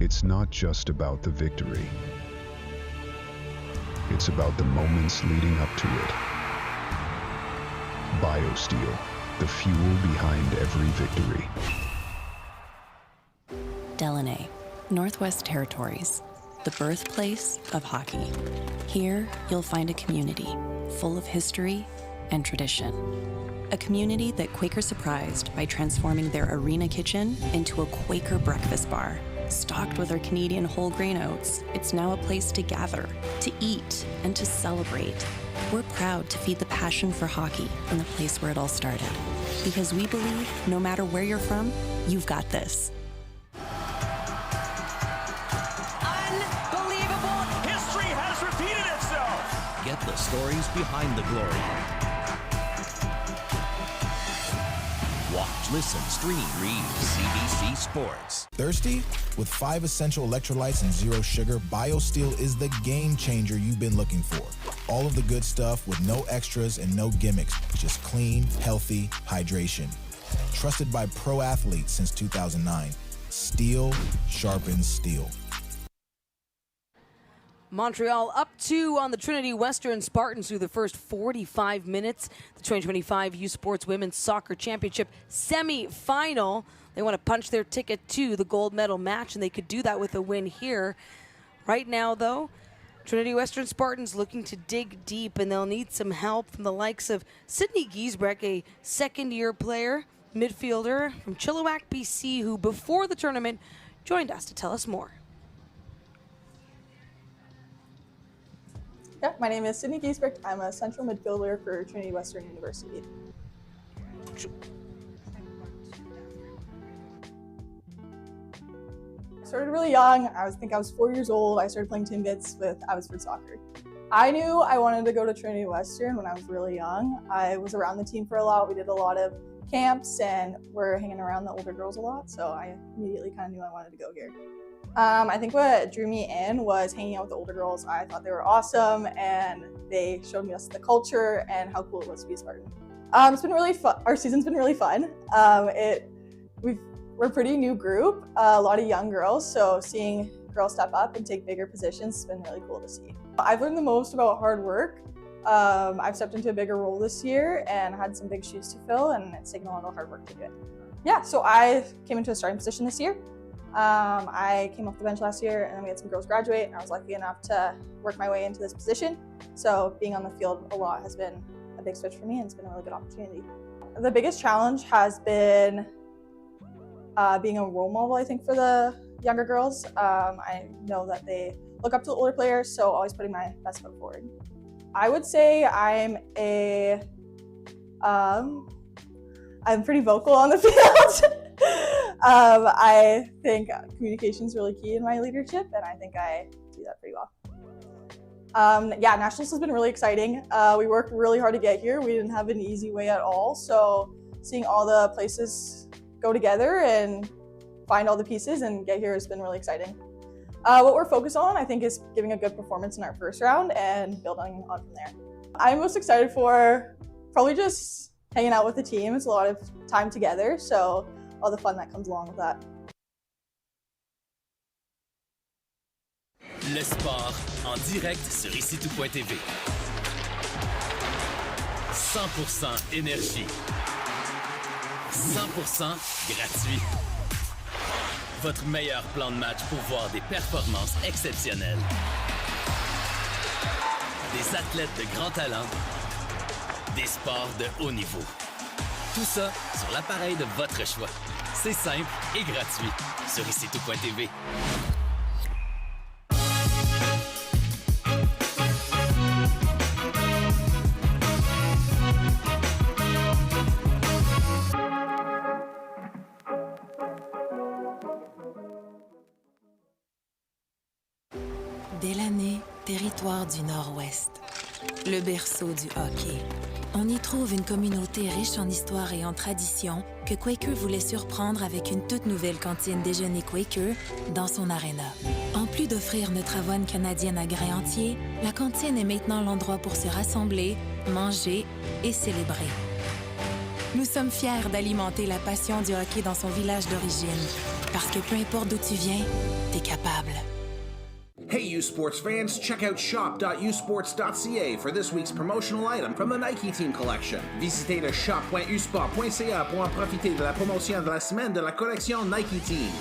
It's not just about the victory. It's about the moments leading up to it. BioSteel, the fuel behind every victory. Delaney, Northwest Territories, the birthplace of hockey. Here, you'll find a community full of history and tradition. A community that Quaker surprised by transforming their arena kitchen into a Quaker breakfast bar. Stocked with our Canadian whole grain oats, it's now a place to gather, to eat, and to celebrate. We're proud to feed the passion for hockey in the place where it all started. Because we believe no matter where you're from, you've got this. Unbelievable! History has repeated itself! Get the stories behind the glory. Watch, listen, stream, read CBC Sports. Thirsty? With 5 essential electrolytes and 0 sugar, BioSteel is the game changer you've been looking for. All of the good stuff with no extras and no gimmicks. Just clean, healthy hydration. Trusted by pro athletes since 2009. Steel sharpens steel. Montreal up 2 on the Trinity Western Spartans through the first 45 minutes. The 2025 U Sports Women's Soccer Championship semi-final. They want to punch their ticket to the gold medal match, and they could do that with a win here. Right now, though, Trinity Western Spartans looking to dig deep, and they'll need some help from the likes of Sydney Giesbrecht, a second-year player, midfielder from Chilliwack, BC, who before the tournament joined us to tell us more. Yeah, my name is Sydney Giesbrecht. I'm a central midfielder for Trinity Western University. I started really young. I think I was 4 years old. I started playing Timbits with Abbotsford Soccer. I knew I wanted to go to Trinity Western when I was really young. I was around the team for a lot. We did a lot of camps and we're hanging around the older girls a lot, so I immediately kind of knew I wanted to go here. I think what drew me in was hanging out with the older girls. I thought they were awesome and they showed me the culture and how cool it was to be a Spartan. It's been really fun. Our season's been really fun. We're a pretty new group, a lot of young girls, so seeing girls step up and take bigger positions has been really cool to see. I've learned the most about hard work. I've stepped into a bigger role this year and had some big shoes to fill, and it's taken a lot of hard work to do it. Yeah, so I came into a starting position this year. I came off the bench last year and then we had some girls graduate and I was lucky enough to work my way into this position. So being on the field a lot has been a big switch for me and it's been a really good opportunity. The biggest challenge has been being a role model, I think, for the younger girls. I know that they look up to the older players, so always putting my best foot forward. I would say I'm pretty vocal on the field. I think communication is really key in my leadership, and I think I do that pretty well. Yeah, Nationals has been really exciting. We worked really hard to get here. We didn't have an easy way at all, so seeing all the places go together and find all the pieces and get here has been really exciting. What we're focused on, I think, is giving a good performance in our first round and building on from there. I'm most excited for probably just hanging out with the team. It's a lot of time together, so all the fun that comes along with that. Le sport en direct sur ici-tout.tv. 100% énergie. 100% gratuit. Votre meilleur plan de match pour voir des performances exceptionnelles. Des athlètes de grand talent. Des sports de haut niveau. Tout ça sur l'appareil de votre choix. C'est simple et gratuit sur ici-tout.tv. Délaney, territoire du Nord-Ouest. Le berceau du hockey. On y trouve une communauté riche en histoire et en tradition que Quaker voulait surprendre avec une toute nouvelle cantine déjeuner Quaker dans son aréna. En plus d'offrir notre avoine canadienne à grains entiers, la cantine est maintenant l'endroit pour se rassembler, manger et célébrer. Nous sommes fiers d'alimenter la passion du hockey dans son village d'origine, parce que peu importe d'où tu viens, t'es capable. Hey, U Sports fans, check out shop.usports.ca for this week's promotional item from the Nike Team Collection. Visitez le shop.usport.ca pour en profiter de la promotion de la semaine de la collection Nike Team.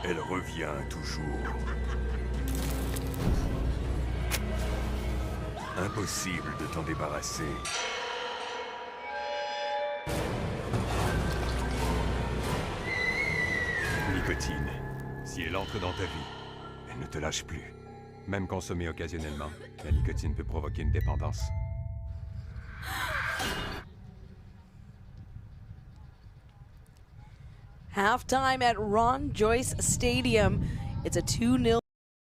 Elle revient toujours. Impossible de t'en débarrasser. Nicotine. Si elle entre dans ta vie, elle ne te lâche plus. Même consommée occasionnellement, la nicotine peut provoquer une dépendance. Halftime at Ron Joyce Stadium. It's a 2-0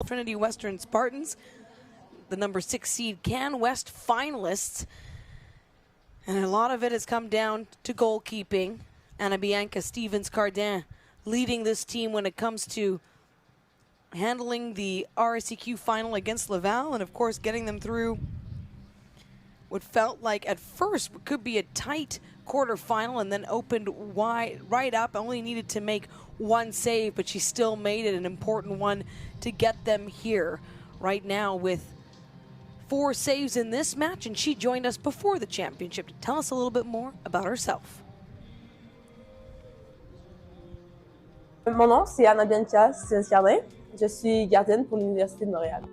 Trinity Western Spartans, the number 6 seed Can West finalists. And a lot of it has come down to goalkeeping. Anna Bianca Stevens-Cardin leading this team when it comes to handling the RSEQ final against Laval, and of course getting them through what felt like at first could be a tight quarterfinal, and then opened wide right up. Only needed to make one save, but she still made it an important one to get them here right now with 4 saves in this match, and she joined us before the championship to tell us a little bit more about herself. Mon nom, c'est Anna Bianca Stevens-Cardin. Je suis gardienne pour l'Université de Montréal.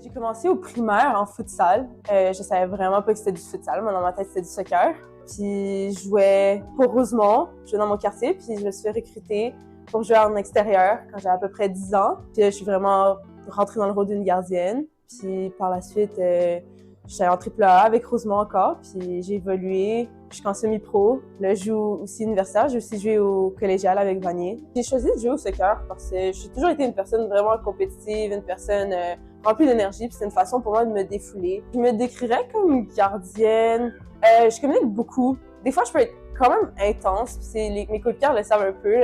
J'ai commencé au primaire en futsal. Je savais vraiment pas que c'était du futsal. Moi, dans ma tête, c'était du soccer. Puis je jouais pour Rosemont, je jouais dans mon quartier, puis je me suis fait recruter pour jouer en extérieur quand j'avais à peu près 10 ans. Puis je suis vraiment rentrée dans le rôle d'une gardienne. Puis par la suite, j'étais en AAA avec Rosemont encore, puis j'ai évolué jusqu'en semi-pro. Là, je joue aussi universitaire, j'ai aussi joué au collégial avec Vanier. J'ai choisi de jouer au soccer parce que j'ai toujours été une personne vraiment compétitive, une personne remplie d'énergie, puis c'est une façon pour moi de me défouler. Je me décrirais comme gardienne. Je communique beaucoup. Des fois, je peux être quand même intense, puis mes coéquipiers le savent un peu.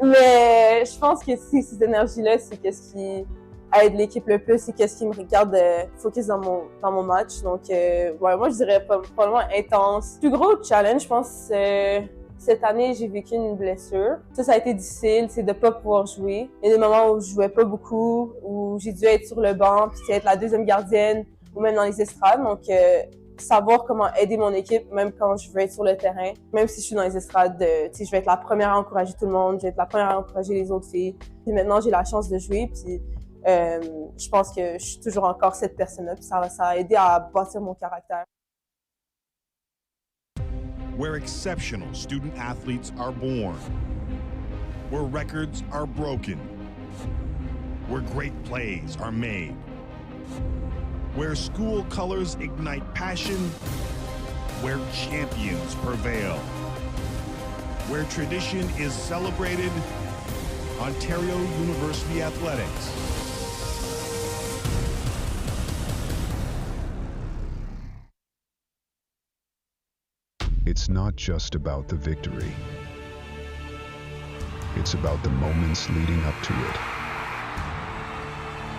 Mais je pense que cette énergie-là, c'est qu'est-ce qui aide l'équipe le plus, c'est qu'est-ce qui me regarde focus dans mon match. Donc, ouais, moi, je dirais probablement intense. Le plus gros challenge, je pense, cette année, j'ai vécu une blessure. Ça a été difficile, c'est de pas pouvoir jouer. Il y a des moments où je jouais pas beaucoup, où j'ai dû être sur le banc, puis être la deuxième gardienne, ou même dans les estrades. Donc, savoir comment aider mon équipe, même quand je veux être sur le terrain. Même si je suis dans les estrades, je vais être la première à encourager tout le monde, je vais être la première à encourager les autres filles. Puis maintenant, j'ai la chance de jouer, puis je pense que je suis toujours encore cette personne-là, puis ça a aidé à bâtir mon caractère. Where exceptional student athletes are born, where records are broken, where great plays are made, where school colors ignite passion, where champions prevail, where tradition is celebrated, Ontario University Athletics. It's not just about the victory. It's about the moments leading up to it.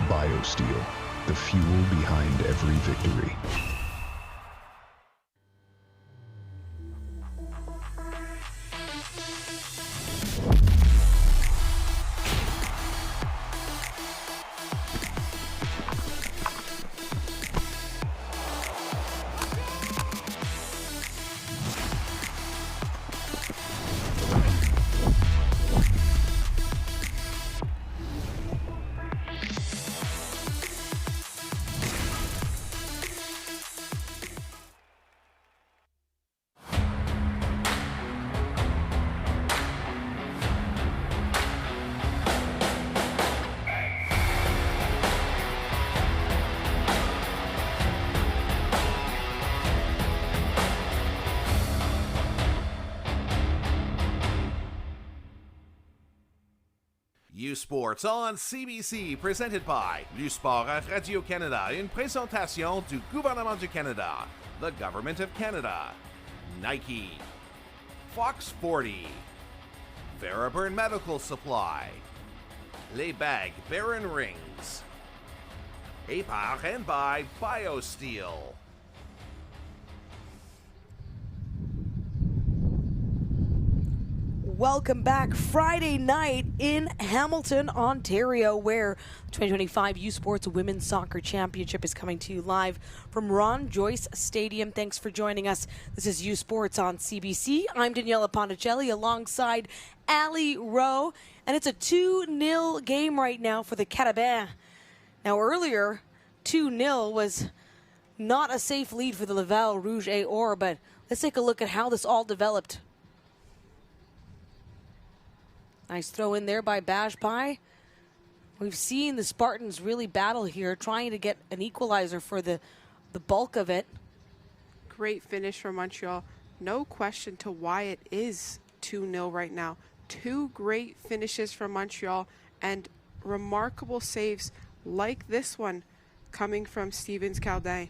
BioSteel, the fuel behind every victory. U-Sports on CBC, presented by U-Sport à Radio-Canada, une présentation du gouvernement du Canada, the Government of Canada, Nike, Fox 40, Faraburn Medical Supply, Les Bagues Baron Rings, a par and by BioSteel. Welcome back. Friday night in Hamilton, Ontario, where the 2025 U Sports Women's Soccer Championship is coming to you live from Ron Joyce Stadium. Thanks for joining us. This is U Sports on CBC. I'm Daniela Ponticelli alongside Ali Rowe, and it's a 2-0 game right now for the Carabins. Now earlier, 2-0 was not a safe lead for the Laval Rouge et Or, but let's take a look at how this all developed. Nice throw in there by Bajpai. We've seen the Spartans really battle here, trying to get an equalizer for the bulk of it. Great finish from Montreal. No question to why it is 2-0 right now. Two great finishes from Montreal and remarkable saves like this one coming from Stevens Caldin.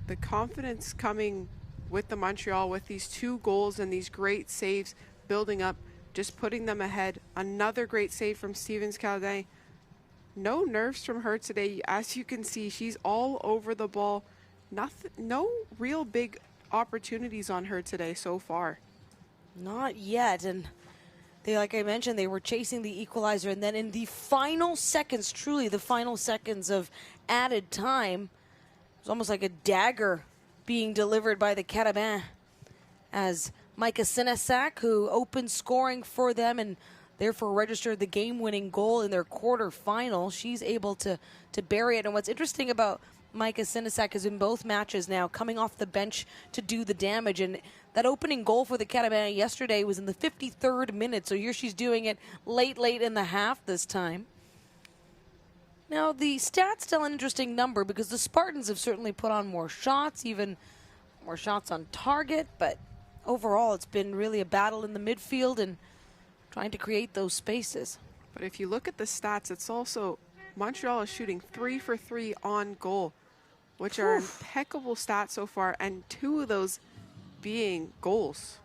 The confidence coming with the Montreal with these 2 goals and these great saves building up, just putting them ahead. Another great save from Stevens Caldin. No nerves from her today. As you can see, she's all over the ball. No real big opportunities on her today so far. Not yet, and they, like I mentioned, they were chasing the equalizer, and then in the final seconds, truly the final seconds of added time, it was almost like a dagger being delivered by the Carabins as Micah Sinesak, who opened scoring for them and therefore registered the game-winning goal in their quarterfinal. She's able to bury it. And what's interesting about Micah Sinesak is in both matches now coming off the bench to do the damage. And that opening goal for the Carabins yesterday was in the 53rd minute. So here she's doing it late in the half this time. Now, the stats tell an interesting number because the Spartans have certainly put on more shots, even more shots on target. But overall, it's been really a battle in the midfield and trying to create those spaces. But if you look at the stats, it's also Montreal is shooting 3 for 3 on goal, which are impeccable stats so far, and 2 of those being goals.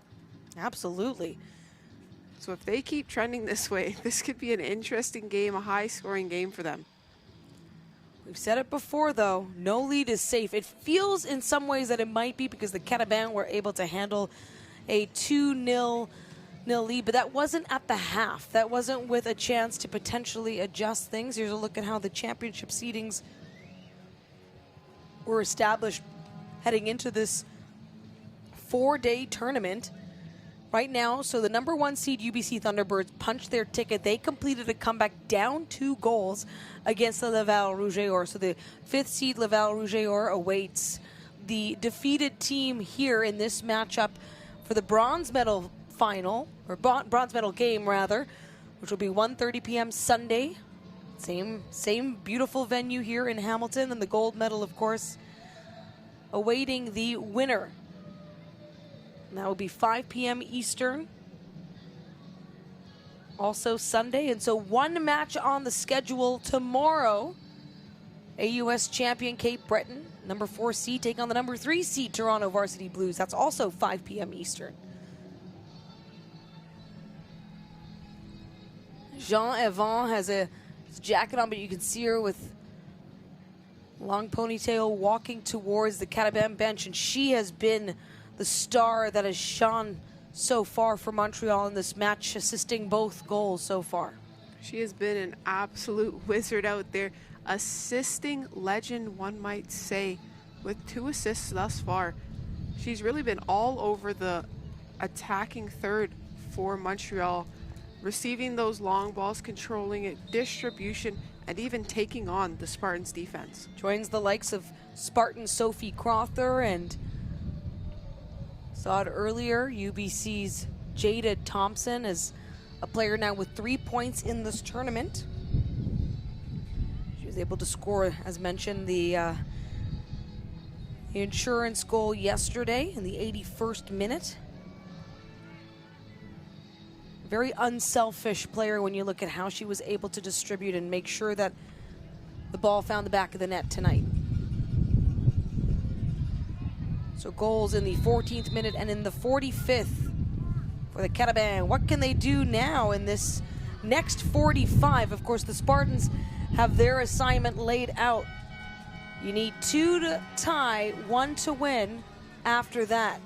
Absolutely. So if they keep trending this way, this could be an interesting game, a high-scoring game for them. We've said it before, though, no lead is safe. It feels in some ways that it might be because the Carabins were able to handle a 2-0 lead, but that wasn't at the half. That wasn't with a chance to potentially adjust things. Here's a look at how the championship seedings were established heading into this 4-day tournament. Right now, so the number 1 seed UBC Thunderbirds punched their ticket. They completed a comeback down 2 goals against the Laval Rouge et Or. So the 5th seed Laval Rouge et Or awaits the defeated team here in this matchup for the bronze medal final, or bronze medal game rather, which will be 1:30 p.m. Sunday. Same beautiful venue here in Hamilton, and the gold medal, of course, awaiting the winner. And that will be 5 p.m. Eastern. Also Sunday, and so one match on the schedule tomorrow. AUS champion Cape Breton, number 4 seed, taking on the number 3 seed Toronto Varsity Blues. That's also 5 p.m. Eastern. Jean-Yvan has his jacket on, but you can see her with long ponytail walking towards the Carabin bench, and she has been the star that has shone so far for Montreal in this match, assisting both goals so far. She has been an absolute wizard out there, assisting legend, one might say, with 2 assists thus far. She's really been all over the attacking third for Montreal, receiving those long balls, controlling it, distribution, and even taking on the Spartans defense. Joins the likes of Spartan Sophie Crother, and saw it earlier, UBC's Jada Thompson is a player now with 3 points in this tournament. She was able to score, as mentioned, the insurance goal yesterday in the 81st minute. Very unselfish player when you look at how she was able to distribute and make sure that the ball found the back of the net tonight. So goals in the 14th minute and in the 45th for the Carabins. What can they do now in this next 45? Of course, the Spartans have their assignment laid out. You need 2 to tie, 1 to win after that.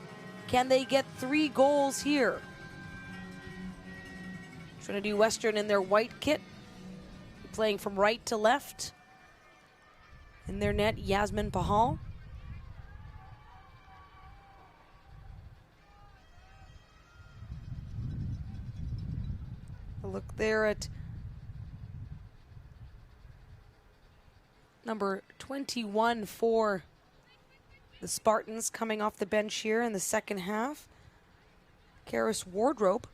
Can they get 3 goals here? Trinity Western in their white kit, playing from right to left. In their net, Yasmin Pahal. A look there at number 21 for the Spartans coming off the bench here in the second half. Karis Wardrobe.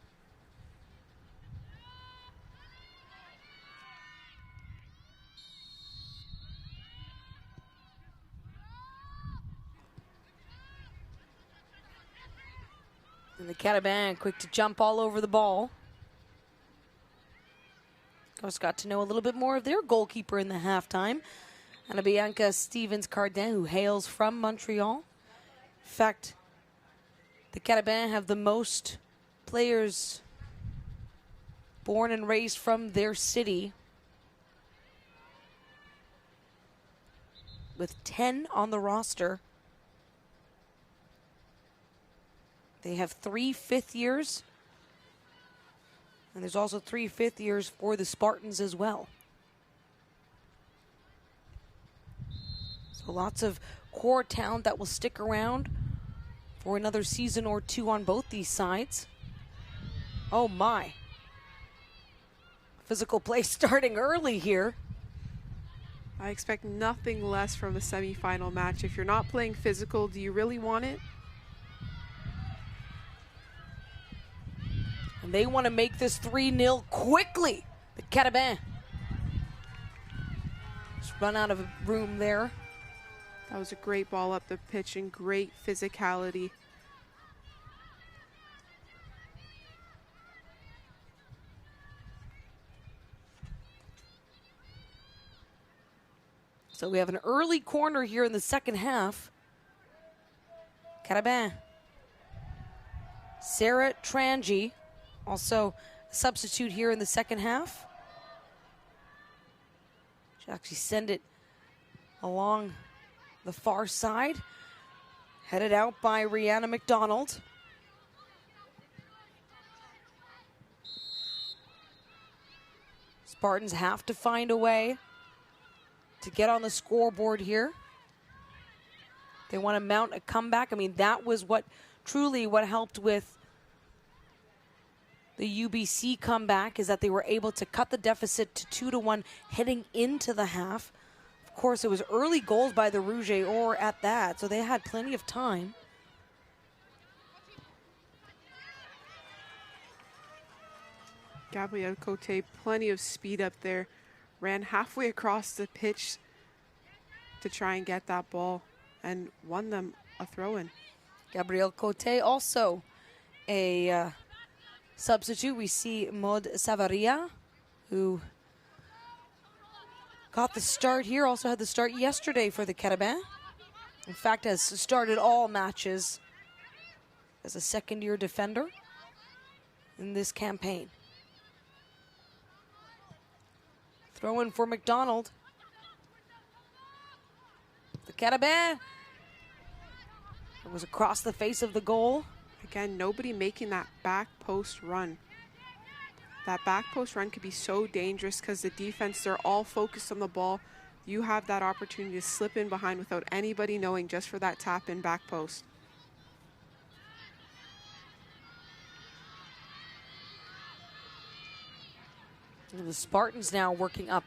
And the Carabins quick to jump all over the ball. Of course, got to know a little bit more of their goalkeeper in the halftime, Anna Bianca Stevens-Cardin, who hails from Montreal. In fact, the Carabins have the most players born and raised from their city, with 10 on the roster. They have 3 fifth years, and there's also 3 fifth years for the Spartans as well. So lots of core talent that will stick around for another season or two on both these sides. Oh my. Physical play starting early here. I expect nothing less from a semifinal match. If you're not playing physical, do you really want it? And they want to make this 3-0 quickly. The Carabins just run out of room there. That was a great ball up the pitch and great physicality. So we have an early corner here in the second half. Carabins. Sarah Trangi, also a substitute here in the second half. Should actually send it along the far side. Headed out by Rihanna McDonald. Spartans have to find a way to get on the scoreboard here. They want to mount a comeback. I mean, that was what helped with the UBC comeback, is that they were able to cut the deficit to 2-1 heading into the half. Of course, it was early goals by the Rouge et Or at that, so they had plenty of time. Gabrielle Cote, plenty of speed up there. Ran halfway across the pitch to try and get that ball and won them a throw-in. Gabrielle Cote, also a substitute. We see Maud Savaria, who got the start here, also had the start yesterday for the Carabins. In fact, has started all matches as a second-year defender in this campaign. Throw in for McDonald. The Carabins. It was across the face of the goal. Again, nobody making that back post run. That back post run could be so dangerous because the defense, they're all focused on the ball. You have that opportunity to slip in behind without anybody knowing, just for that tap in back post. And the Spartans now working up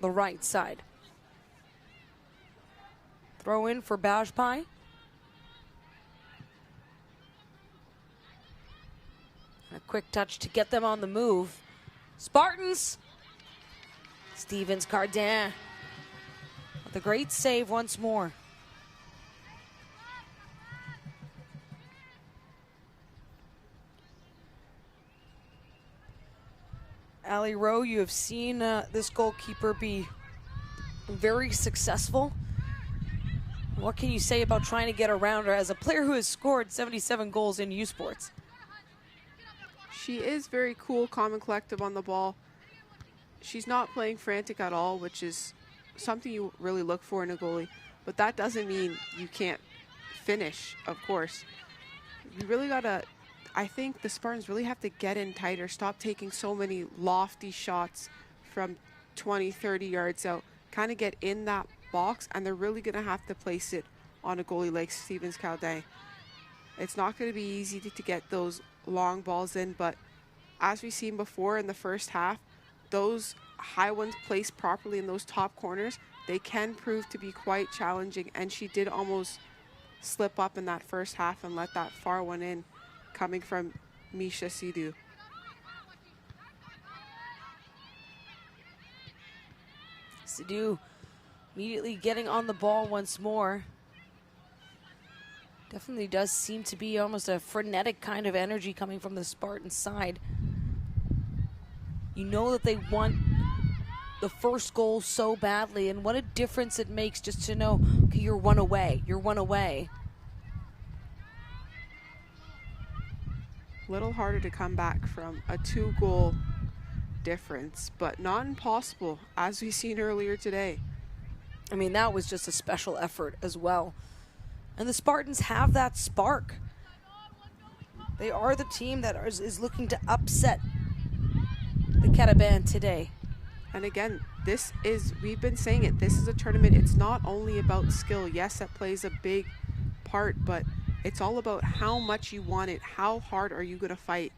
the right side. Throw in for Bajpai. A quick touch to get them on the move. Spartans. Stevens-Cardin with a great save once more. Ali Rowe, you have seen this goalkeeper be very successful. What can you say about trying to get around her as a player who has scored 77 goals in U Sports? She is very cool, calm, and collective on the ball. She's not playing frantic at all, which is something you really look for in a goalie. But that doesn't mean you can't finish, of course. You really gotta, I think the Spartans really have to get in tighter, stop taking so many lofty shots from 20, 30 yards out. Kind of get in that box, and they're really gonna have to place it on a goalie like Stevens-Cardin. It's not gonna be easy to get those long balls in, but as we've seen before in the first half, those high ones placed properly in those top corners, they can prove to be quite challenging, and she did almost slip up in that first half and let that far one in, coming from Misha Sidhu. Sidhu immediately getting on the ball once more. Definitely does seem to be almost a frenetic kind of energy coming from the Spartan side. You know that they want the first goal so badly, and what a difference it makes just to know, okay, you're one away. You're one away. A little harder to come back from a 2-goal difference, but not impossible, as we've seen earlier today. I mean, that was just a special effort as well. And the Spartans have that spark. They are the team that is looking to upset the Carabins today. And again, we've been saying it, this is a tournament. It's not only about skill. Yes, that plays a big part, but it's all about how much you want it. How hard are you going to fight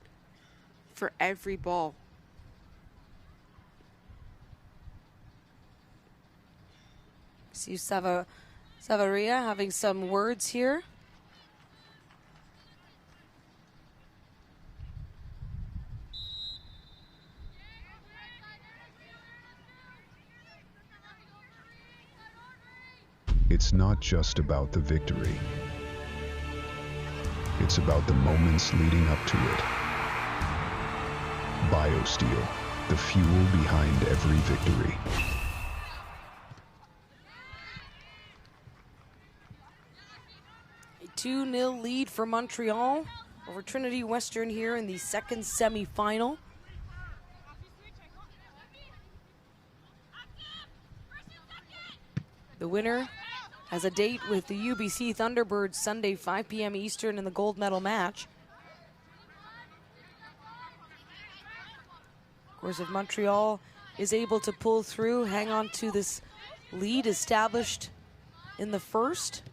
for every ball? See Savaria having some words here. It's not just about the victory. It's about the moments leading up to it. BioSteel, the fuel behind every victory. A 2-0 lead for Montreal over Trinity Western here in the second semifinal. The winner has a date with the UBC Thunderbirds Sunday, 5 p.m. Eastern in the gold medal match. Of course, if Montreal is able to pull through, hang on to this lead established in the first,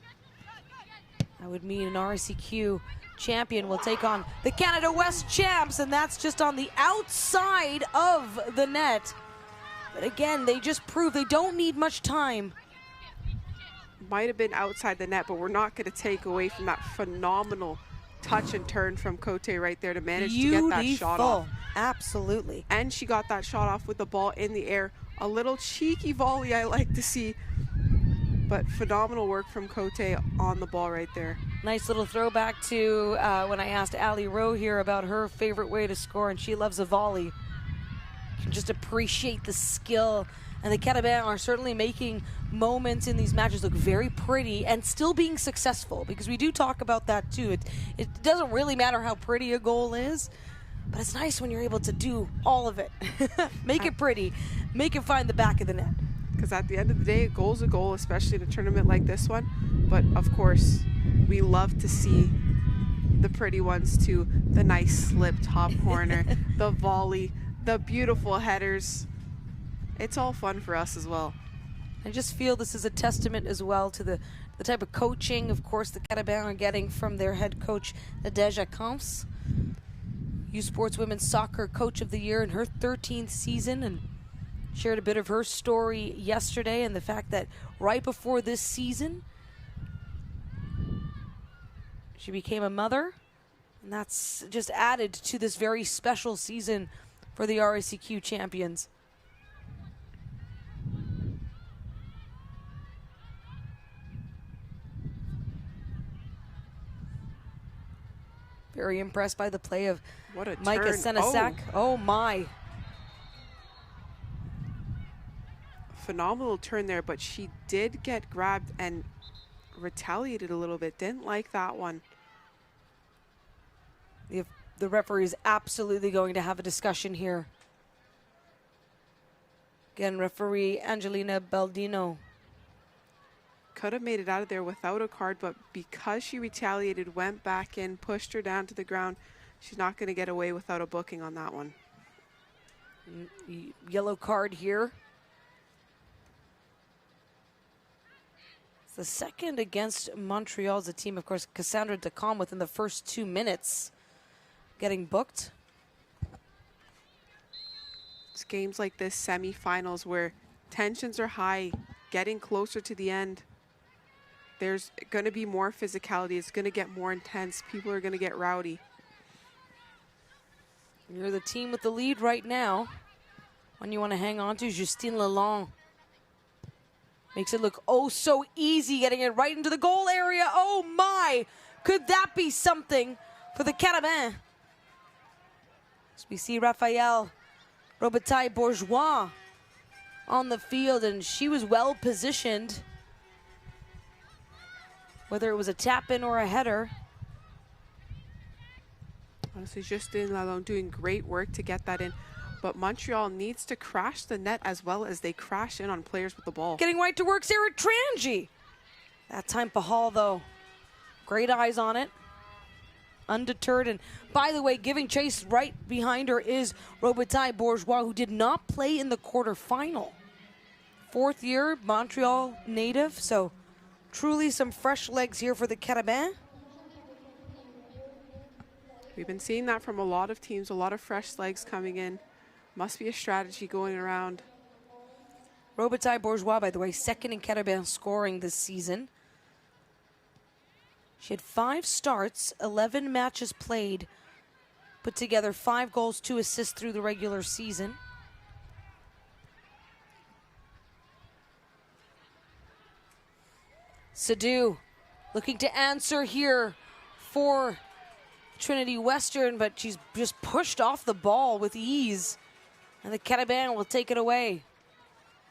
that would mean an RSEQ champion will take on the Canada West champs, and that's just on the outside of the net. But again, they just prove they don't need much time. Might have been outside the net, but we're not going to take away from that phenomenal touch and turn from Cote right there to manage to get that shot off. Absolutely. And she got that shot off with the ball in the air. A little cheeky volley I like to see, but phenomenal work from Cote on the ball right there. Nice little throwback to when I asked Ali Rowe here about her favorite way to score, and she loves a volley. You can just appreciate the skill. And the Carabins are certainly making moments in these matches look very pretty and still being successful, because we do talk about that too. It doesn't really matter how pretty a goal is, but it's nice when you're able to do all of it. Make it pretty, make it find the back of the net. Because at the end of the day, a goal's a goal, especially in a tournament like this one. But of course, we love to see the pretty ones too. The nice slip top corner, the volley, the beautiful headers. It's all fun for us as well. I just feel this is a testament as well to the type of coaching, of course, the Carabins are getting from their head coach, Nadège Camps. U Sports Women's Soccer Coach of the Year in her 13th season, and shared a bit of her story yesterday, and the fact that right before this season, she became a mother, and that's just added to this very special season for the RSEQ champions. Very impressed by the play of Micah Senesac. Oh my. Phenomenal turn there, but she did get grabbed and retaliated a little bit. Didn't like that one. The referee is absolutely going to have a discussion here. Again, referee Angelina Baldino. Could have made it out of there without a card, but because she retaliated, went back in, pushed her down to the ground, she's not going to get away without a booking on that one. Yellow card here. It's the second against Montreal as a team. Of course, Cassandra Decom within the first 2 minutes getting booked. It's games like this, semifinals, where tensions are high, getting closer to the end. There's going to be more physicality. It's going to get more intense. People are going to get rowdy. You're the team with the lead right now. One you want to hang on to, Justine Lalonde. Makes it look oh so easy, getting it right into the goal area. Oh my! Could that be something for the Carabins? As we see Raphael Robitaille Bourgeois on the field, and she was well positioned, whether it was a tap in or a header. Honestly, Justine Lalonde doing great work to get that in. But Montreal needs to crash the net as well as they crash in on players with the ball. Getting right to work, Sarah Trangi. That time Pahal, though, great eyes on it. Undeterred, and by the way, giving chase right behind her is Robitaille Bourgeois, who did not play in the quarterfinal. 4th year Montreal native, so truly some fresh legs here for the Carabins. We've been seeing that from a lot of teams, a lot of fresh legs coming in. Must be a strategy going around. Robitaille Bourgeois, by the way, 2nd in Carabins scoring this season. She had 5 starts, 11 matches played, put together 5 goals, 2 assists through the regular season. Sadu looking to answer here for Trinity Western, but she's just pushed off the ball with ease, and the Carabins will take it away.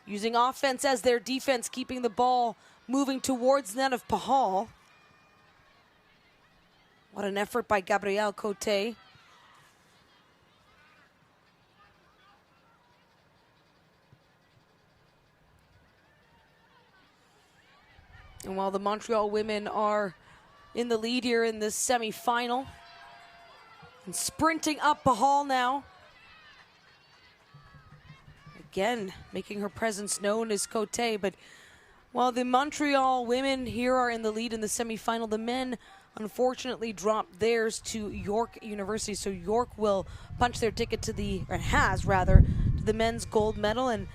Using offense as their defense, keeping the ball moving towards the net of Pahal. What an effort by Gabrielle Cote. And while the Montreal women are in the lead here in this semifinal, and sprinting up Pahal now. Again, making her presence known as Cote, but while the Montreal women here are in the lead in the semifinal, the men unfortunately dropped theirs to York University. So York will punch their ticket to to the men's gold medal. And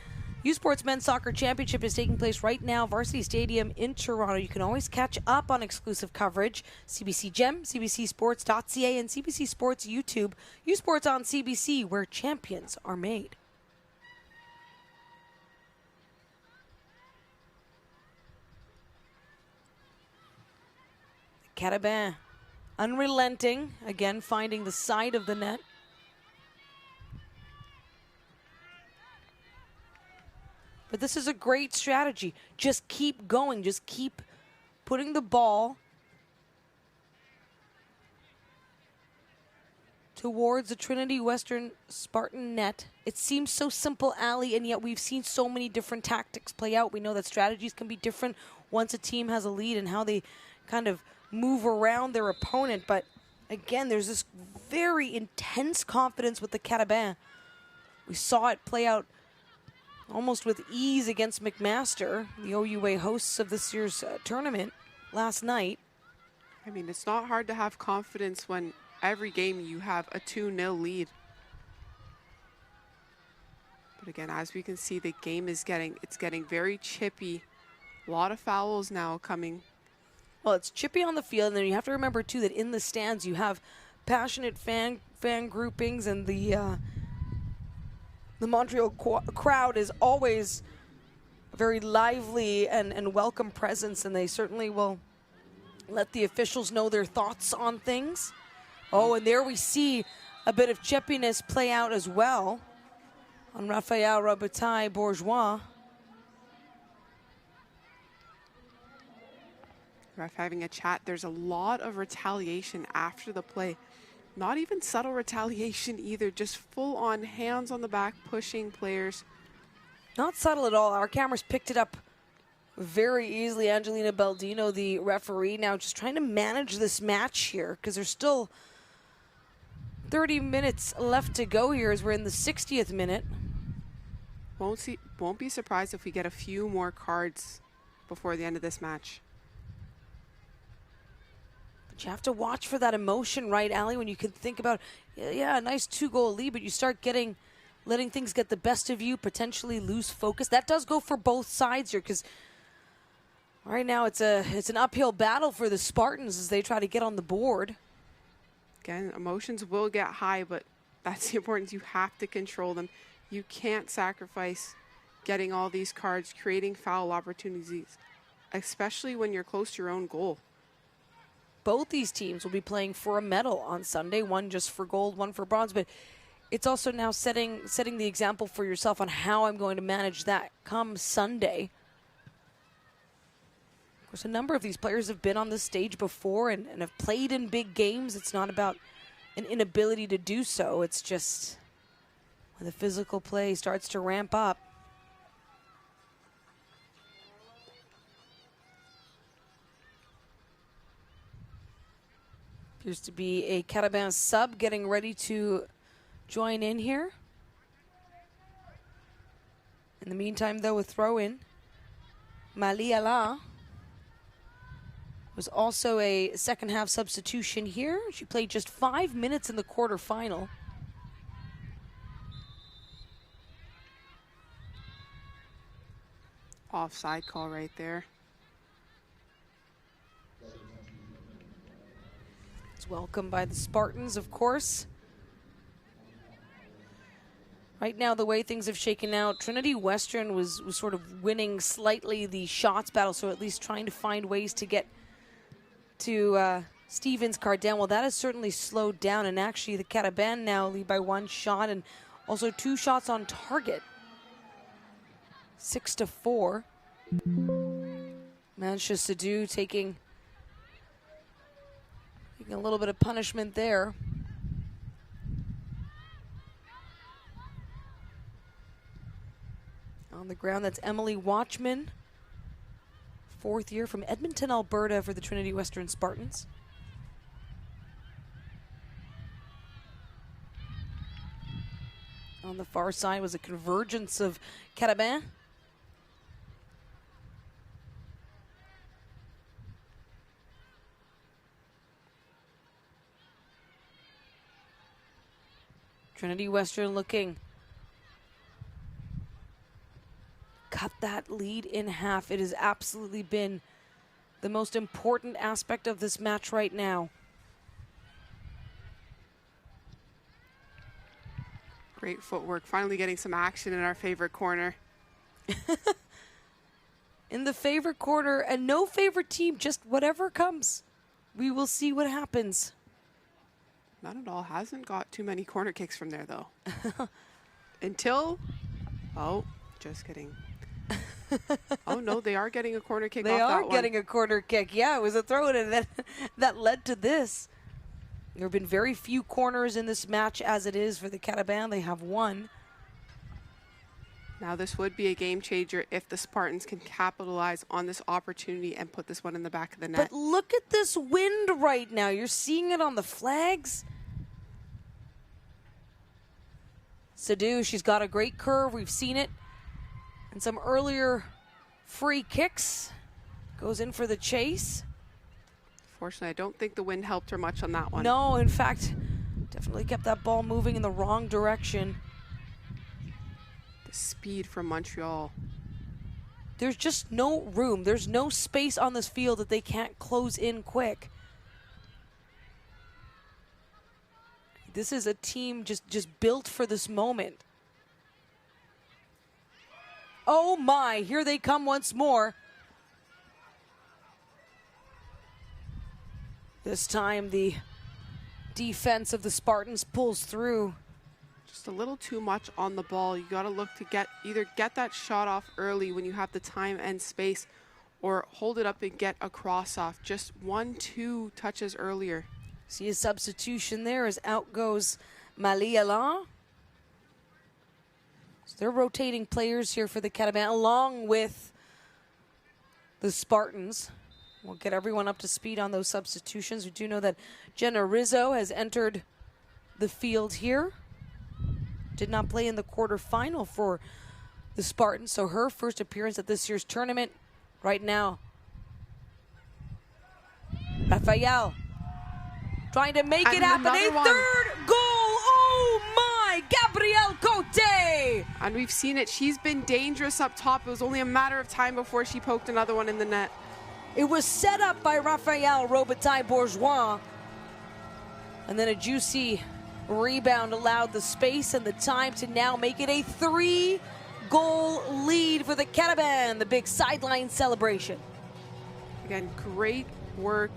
U Sports Men's Soccer Championship is taking place right now, Varsity Stadium in Toronto. You can always catch up on exclusive coverage. CBC Gem, CBCSports.ca, and CBC Sports YouTube. U Sports on CBC, where champions are made. Carabin unrelenting, again finding the side of the net. But this is a great strategy. Just keep going, just keep putting the ball towards the Trinity Western Spartan net. It seems so simple, Ali, and yet we've seen so many different tactics play out. We know that strategies can be different once a team has a lead and how they kind of move around their opponent. But again, there's this very intense confidence with the Carabins. We saw it play out almost with ease against McMaster, the OUA hosts of this year's tournament last night. I mean, it's not hard to have confidence when every game you have a 2-0 lead. But again, as we can see, the game is getting very chippy. A lot of fouls now coming. Well, it's chippy on the field, and then you have to remember too that in the stands you have passionate fan groupings, and the Montreal crowd is always a very lively and welcome presence, and they certainly will let the officials know their thoughts on things. Oh, and there we see a bit of chippiness play out as well on Raphael Robitaille Bourgeois. Ref having a chat. There's a lot of retaliation after the play. Not even subtle retaliation either, just full on hands on the back, pushing players. Not subtle at all. Our cameras picked it up very easily. Angelina Baldino, the referee, now just trying to manage this match here because there's still 30 minutes left to go here as we're in the 60th minute. Won't be surprised if we get a few more cards before the end of this match. You have to watch for that emotion, right, Ali, when you can think about, yeah, a nice 2-goal lead, but you start letting things get the best of you, potentially lose focus. That does go for both sides here, because right now it's an uphill battle for the Spartans as they try to get on the board. Again, emotions will get high, but that's the importance. You have to control them. You can't sacrifice getting all these cards, creating foul opportunities, especially when you're close to your own goal. Both these teams will be playing for a medal on Sunday, one just for gold, one for bronze. But it's also now setting the example for yourself on how I'm going to manage that come Sunday. Of course, a number of these players have been on this stage before and have played in big games. It's not about an inability to do so. It's just when the physical play starts to ramp up. Appears to be a Carabins sub getting ready to join in here. In the meantime, though, a throw-in. Maliala was also a second-half substitution here. She played just 5 minutes in the quarterfinal. Offside call right there. It's welcomed by the Spartans, of course. Right now, the way things have shaken out, Trinity Western was sort of winning slightly the shots battle, so at least trying to find ways to get to Stevens Cardin. Well, that has certainly slowed down, and actually the Carabins now lead by 1 shot and also 2 shots on target. 6-4. Manchester Sadu taking a little bit of punishment there. On the ground, that's Emily Watchman, 4th year from Edmonton, Alberta for the Trinity Western Spartans. On the far side was a convergence of Carabins. Trinity Western looking cut that lead in half. It has absolutely been the most important aspect of this match right now. Great footwork, finally getting some action in our favorite corner. In the favorite corner, and no favorite team, just whatever comes. We will see what happens. Not at all. Hasn't got too many corner kicks from there, though. Until, oh, just kidding. Oh, no, they are getting a corner kick off that one. They are getting a corner kick. Yeah, it was a throw-in, and that led to this. There have been very few corners in this match as it is for the Carabins. They have 1. Now this would be a game changer if the Spartans can capitalize on this opportunity and put this one in the back of the net. But look at this wind right now. You're seeing it on the flags. Sadu, she's got a great curve. We've seen it. And some earlier free kicks. Goes in for the chase. Fortunately, I don't think the wind helped her much on that one. No, in fact, definitely kept that ball moving in the wrong direction. The speed from Montreal. There's just no room. There's no space on this field that they can't close in quick. This is a team just built for this moment. Oh my, here they come once more. This time the defense of the Spartans pulls through. Just a little too much on the ball. You got to look to either get that shot off early when you have the time and space, or hold it up and get a cross off just 1-2 touches earlier. See a substitution there as out goes Maliala. So they're rotating players here for the Carabins along with the Spartans. We'll get everyone up to speed on those substitutions. We do know that Jenna Rizzo has entered the field here. Did not play in the quarterfinal for the Spartans, so her first appearance at this year's tournament right now. Rafael trying to make it happen. A third goal. Oh my, Gabrielle Cote. And we've seen it. She's been dangerous up top. It was only a matter of time before she poked another one in the net. It was set up by Raphael Robitaille-Bourgeois. And then a juicy rebound allowed the space and the time to now make it a 3-goal lead for the Carabins. The big sideline celebration. Again, great work.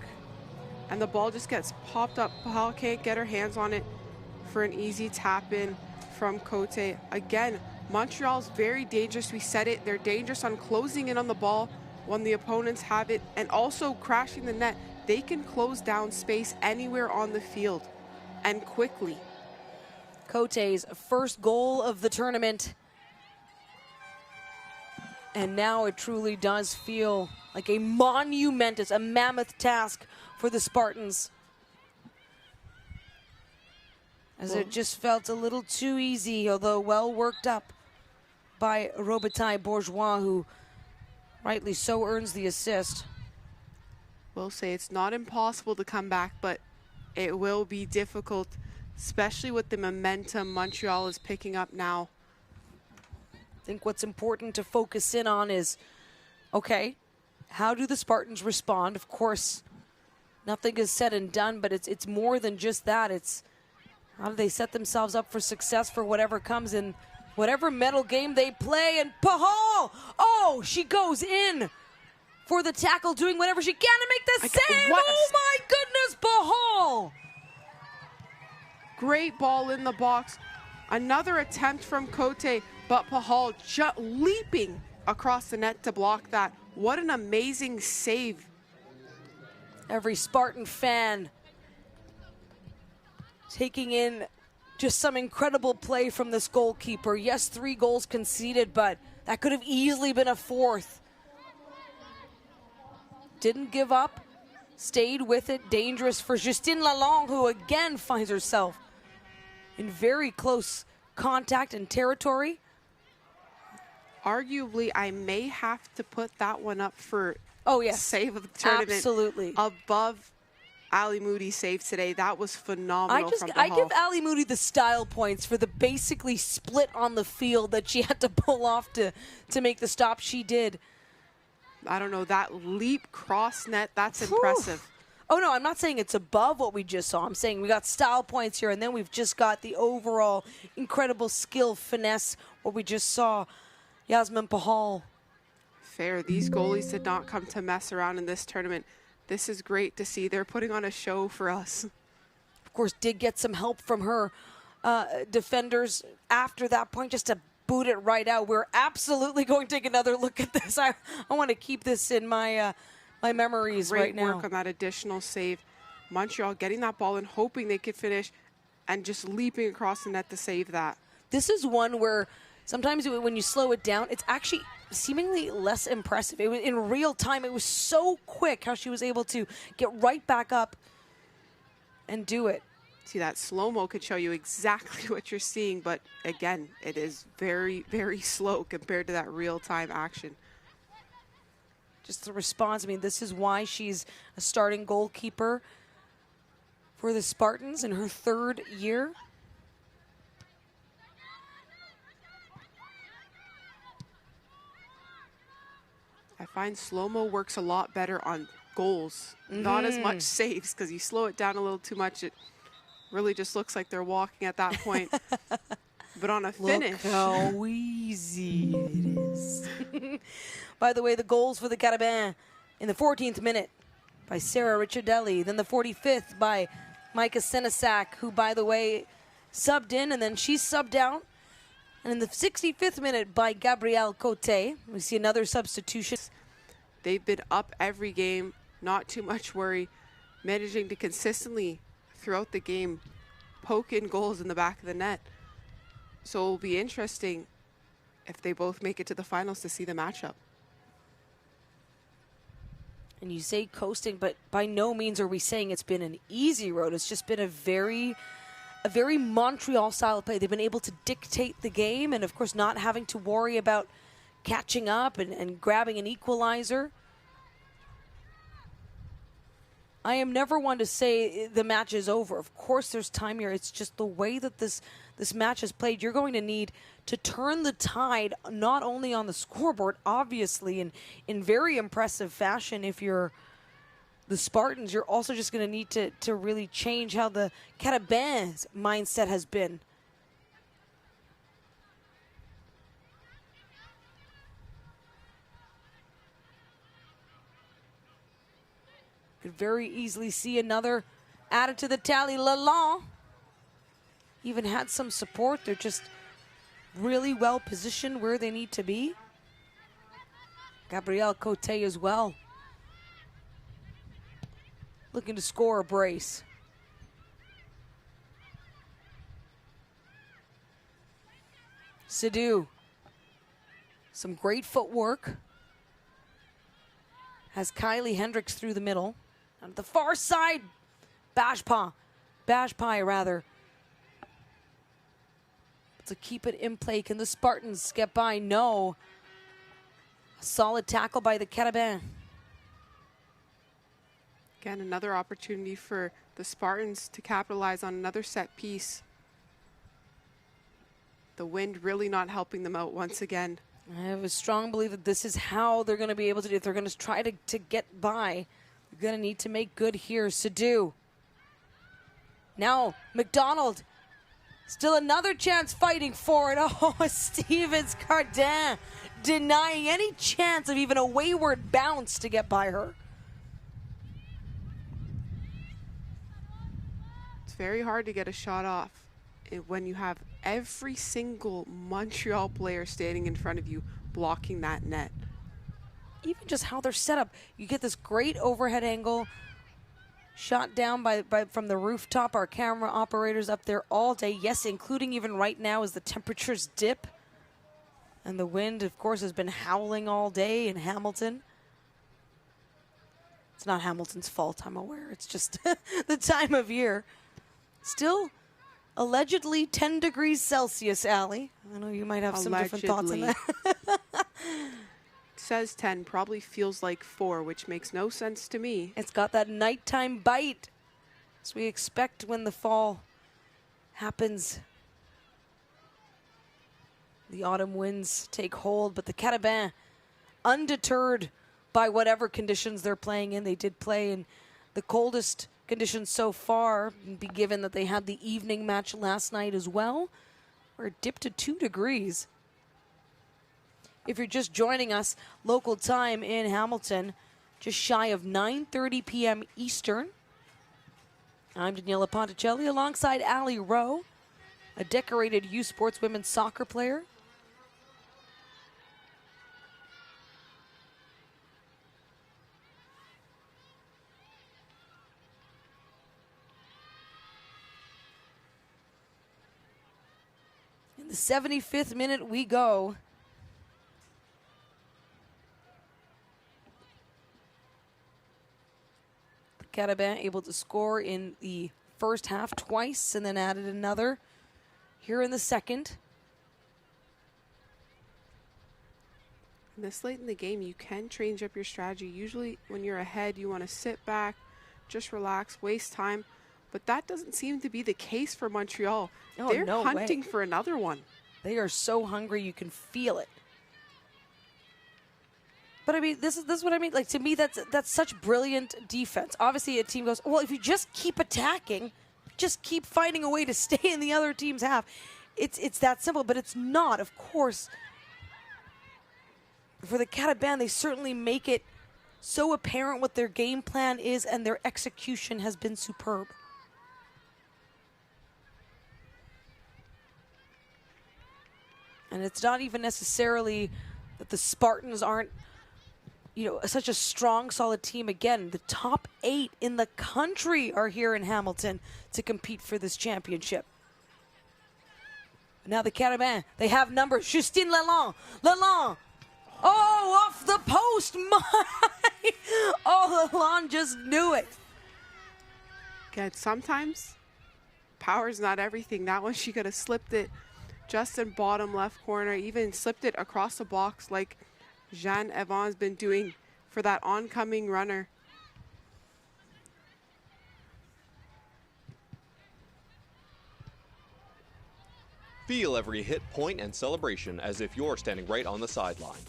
And the ball just gets popped up. Paul can't get her hands on it. for an easy tap in from Cote. Again, Montreal's very dangerous. We said it. They're dangerous on closing in on the ball when the opponents have it, and also crashing the net. They can close down space anywhere on the field, and quickly. Cote's first goal of the tournament. And now it truly does feel like a monumentous, a mammoth task for the Spartans. As it just felt a little too easy, although well worked up by Robitaille Bourgeois, who rightly so earns the assist. We'll say it's not impossible to come back, but it will be difficult, especially with the momentum Montreal is picking up now. I think what's important to focus in on is, okay, how do the Spartans respond? Of course, nothing is said and done, but it's more than just that. It's how do they set themselves up for success for whatever comes in, whatever medal game they play. And Pahal, oh, she goes in for the tackle, doing whatever she can to make the save. Oh my goodness, Pahal! Great ball in the box. Another attempt from Cote, but Pahal just leaping across the net to block that. What an amazing save. Every Spartan fan taking in just some incredible play from this goalkeeper. Yes, 3 goals conceded, but that could have easily been a 4th. Didn't give up, stayed with it. Dangerous for Justine Lalonde, who again finds herself in very close contact and territory. Arguably, I may have to put that one up for save of the tournament. Absolutely. Above Ali Moody's save today. That was phenomenal from Pahal. I give Ali Moody the style points for the basically split on the field that she had to pull off to make the stop she did. I don't know, that leap cross net, that's impressive. Oh, no, I'm not saying it's above what we just saw. I'm saying we got style points here, and then we've just got the overall incredible skill, finesse, what we just saw. Yasmin Pahal. Fair. These goalies did not come to mess around in this tournament. This is great to see. They're putting on a show for us. Of course, did get some help from her defenders after that point just to boot it right out. We're absolutely going to take another look at this. I want to keep this in my my memories right now. Great work on that additional save. Montreal getting that ball and hoping they could finish and just leaping across the net to save that. This is one where sometimes when you slow it down, it's actually seemingly less impressive. It was in real time. It was so quick how she was able to get right back up and do it. See, that slow-mo could show you exactly what you're seeing, but again, it is very, very slow compared to that real-time action. Just the response. I mean, this is why she's a starting goalkeeper for the Spartans in her 3rd year. I find slow-mo works a lot better on goals, not as much saves, because you slow it down a little too much, it really just looks like they're walking at that point. But on a finish. Look how easy it is. By the way, the goals for the Carabins in the 14th minute by Sarah Ricciardelli, then the 45th by Micah Senesac, who, by the way, subbed in, and then she subbed out. And in the 65th minute by Gabrielle Cote, we see another substitution. They've been up every game, not too much worry, managing to consistently, throughout the game, poke in goals in the back of the net. So it will be interesting if they both make it to the finals to see the matchup. And you say coasting, but by no means are we saying it's been an easy road. It's just been a very Montreal style of play. They've been able to dictate the game, and of course not having to worry about catching up and grabbing an equalizer. I am never one to say the match is over. Of course there's time here. It's just the way that this match is played. You're going to need to turn the tide, not only on the scoreboard, obviously, in very impressive fashion. If you're the Spartans, you're also just going to need to really change how the Carabins mindset has been. Could very easily see another added to the tally. Lalonde even had some support. They're just really well positioned where they need to be. Gabrielle Cote as well, looking to score a brace. Sidhu, some great footwork. Has Kylie Hendricks through the middle. On the far side, Bajpai rather. To keep it in play, can the Spartans get by? No. A solid tackle by the Carabins. Again, another opportunity for the Spartans to capitalize on another set piece. The wind really not helping them out once again. I have a strong belief that this is how they're going to be able to do it. If they're going to try to get by, they're going to need to make good here. Sidhu. Now, McDonald. Still another chance fighting for it. Oh, Stevens Cardin denying any chance of even a wayward bounce to get by her. It's very hard to get a shot off when you have every single Montreal player standing in front of you blocking that net. Even just how they're set up. You get this great overhead angle shot down from the rooftop. Our camera operators up there all day. Yes, including even right now as the temperatures dip. And the wind, of course, has been howling all day in Hamilton. It's not Hamilton's fault, I'm aware. It's just the time of year. Still allegedly 10 degrees Celsius, Allie. I know you might have some different thoughts on that. Says 10, probably feels like 4, which makes no sense to me. It's got that nighttime bite, as we expect when the fall happens. The autumn winds take hold, but the Carabins, undeterred by whatever conditions they're playing in. They did play in the coldest conditions so far, be given that they had the evening match last night as well, where it dipped to 2 degrees. If you're just joining us, local time in Hamilton, just shy of 9:30 p.m. Eastern. I'm Daniela Ponticelli alongside Allie Rowe, a decorated U Sports women's soccer player. In the 75th minute we go. Carabin able to score in the first half twice and then added another here in the second. This late in the game, you can change up your strategy. Usually when you're ahead, you want to sit back, just relax, waste time. But that doesn't seem to be the case for Montreal. Oh, They're no hunting way. for another one. They are so hungry, you can feel it. But I mean, this is what I mean. Like, to me, that's such brilliant defense. Obviously, a team goes, well, if you just keep attacking, just keep finding a way to stay in the other team's half. It's that simple, but it's not. Of course, for the Carabins, they certainly make it so apparent what their game plan is, and their execution has been superb. And it's not even necessarily that the Spartans aren't, you know, such a strong, solid team. Again, the top 8 in the country are here in Hamilton to compete for this championship. Now the Carabins, they have numbers. Justine Lalonde. Oh, off the post. My. Oh, Lalonde just knew it. Good. Sometimes power's not everything. That one, she could have slipped it just in bottom left corner, even slipped it across the box like Jeanne Evan's been doing for that oncoming runner. Feel every hit, point, and celebration as if you're standing right on the sideline.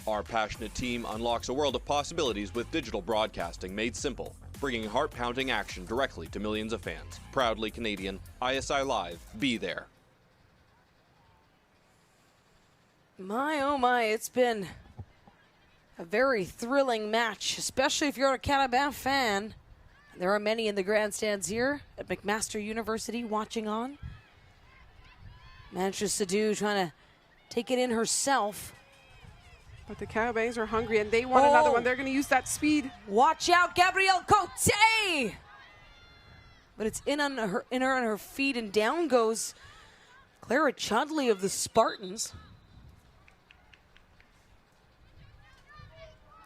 Our passionate team unlocks a world of possibilities with digital broadcasting made simple, bringing heart-pounding action directly to millions of fans. Proudly Canadian, ISI Live, be there. My, oh my, it's been a very thrilling match, especially if you're a Carabin fan. There are many in the grandstands here at McMaster University watching on. Manages to do, trying to take it in herself. But the Carabins are hungry, and they want another one. They're going to use that speed. Watch out, Gabrielle Cote! But it's in on her feet, and down goes Clara Chudley of the Spartans.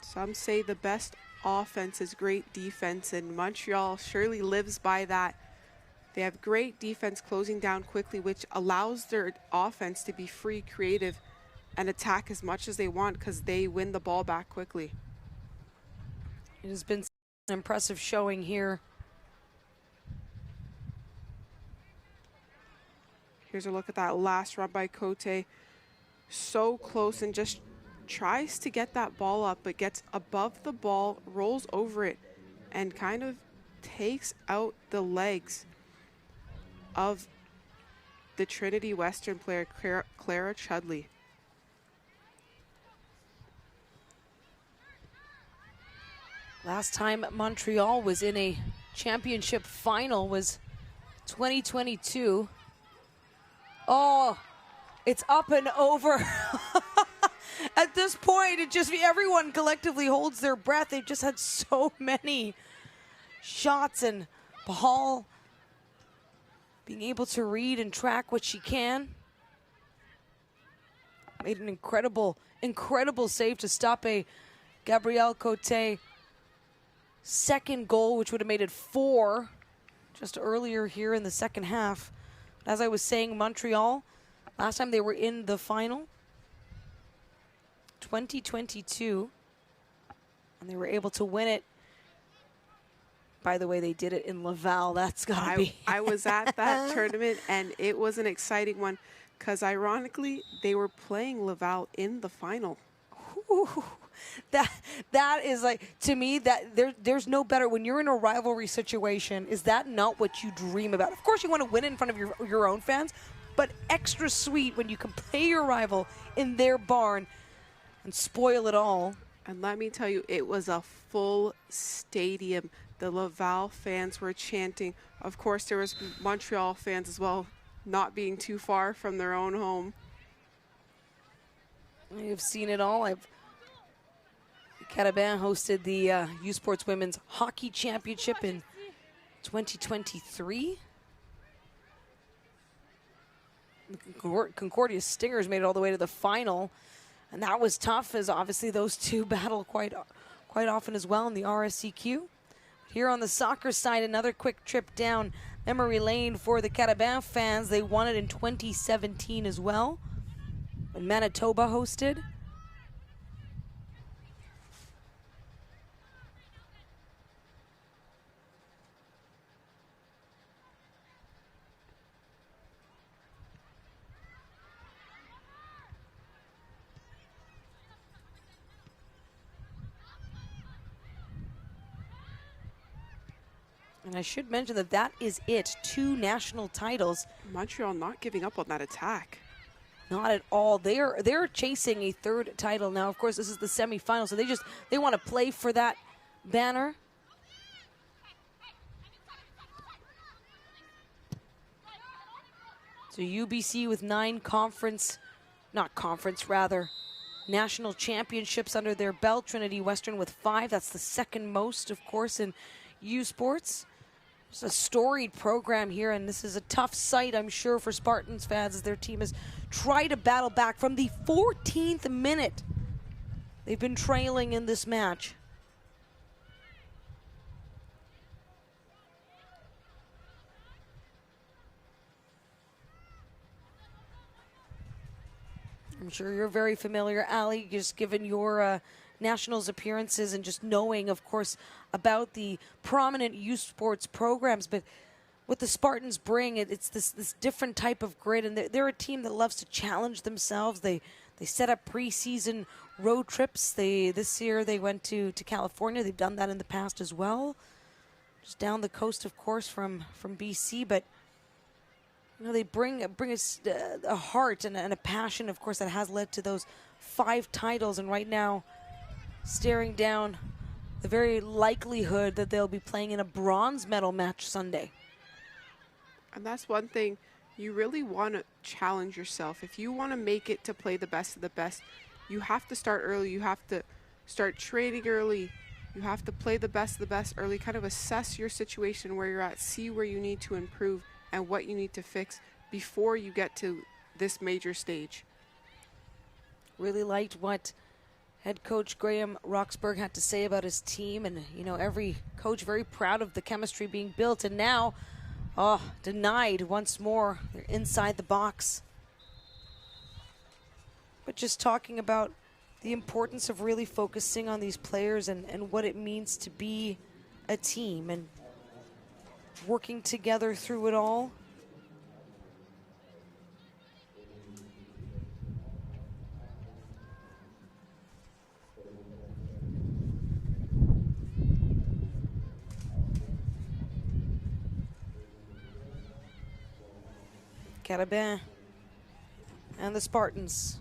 Some say the best offense is great defense, and Montreal surely lives by that. They have great defense closing down quickly, which allows their offense to be free, creative, and attack as much as they want because they win the ball back quickly. It has been an impressive showing here. Here's a look at that last run by Cote. So close, and just tries to get that ball up, but gets above the ball, rolls over it, and kind of takes out the legs of the Trinity Western player, Clara Chudley. Last time Montreal was in a championship final was 2022. Oh, it's up and over. At this point, it just everyone collectively holds their breath. They've just had so many shots, and Bahal being able to read and track what she can. Made an incredible save to stop a Gabrielle Cote second goal, which would have made it 4 just earlier here in the second half. As I was saying, Montreal, last time they were in the final, 2022, and they were able to win it. By the way, they did it in Laval. That's gotta be. I was at that tournament, and it was an exciting one because ironically, they were playing Laval in the final. Ooh, that is like, to me, that there's no better when you're in a rivalry situation. Is that not what you dream about? Of course, you want to win in front of your own fans, but extra sweet when you can play your rival in their barn and spoil it all. And let me tell you, it was a full stadium. The Laval fans were chanting. Of course, there was Montreal fans as well, not being too far from their own home. I've seen it all. Carabin hosted the U Sports Women's Hockey Championship in 2023. The Concordia Stingers made it all the way to the final, and that was tough, as obviously those two battle quite often as well in the RSCQ. Here on the soccer side, another quick trip down memory lane for the Carabin fans. They won it in 2017 as well, when Manitoba hosted. And I should mention that is it. 2 national titles. Montreal not giving up on that attack. Not at all. They're chasing a 3rd title now. Of course, this is the semifinal, so they want to play for that banner. So UBC with 9 national championships under their belt. Trinity Western with 5. That's the second most, of course, in U Sports. It's a storied program here, and this is a tough sight, I'm sure, for Spartans fans as their team has tried to battle back from the 14th minute. They've been trailing in this match. I'm sure you're very familiar, Ali, just given your Nationals appearances and just knowing, of course, about the prominent youth sports programs. But what the Spartans bring, it's this different type of grit, and they're a team that loves to challenge themselves. They set up preseason road trips. This year they went to California. They've done that in the past as well, just down the coast, of course, from BC. But you know, they bring a heart and a passion, of course, that has led to those 5 titles. And right now, staring down the very likelihood that they'll be playing in a bronze medal match Sunday. And that's one thing You really want to challenge yourself. If you want to make it to play the best of the best, you have to start early. You have to start training early. You have to play the best of the best early, kind of assess your situation where you're at, see where you need to improve and what you need to fix before you get to this major stage. Really liked what head coach Graham Roxburgh had to say about his team, and you know, every coach very proud of the chemistry being built, and now denied once more. They're inside the box. But just talking about the importance of really focusing on these players and what it means to be a team and working together through it all. Carabins and the Spartans.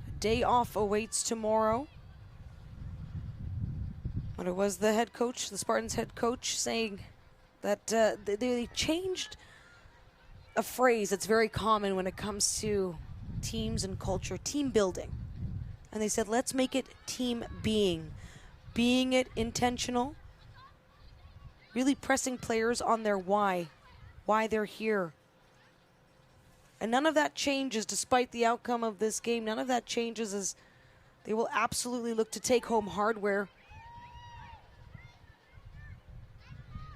A day off awaits tomorrow. But it was the head coach, the Spartans head coach, saying that they changed a phrase that's very common when it comes to teams and culture, team building. And they said, let's make it team being. Being it intentional, really pressing players on their why they're here. And none of that changes despite the outcome of this game. None of that changes as they will absolutely look to take home hardware.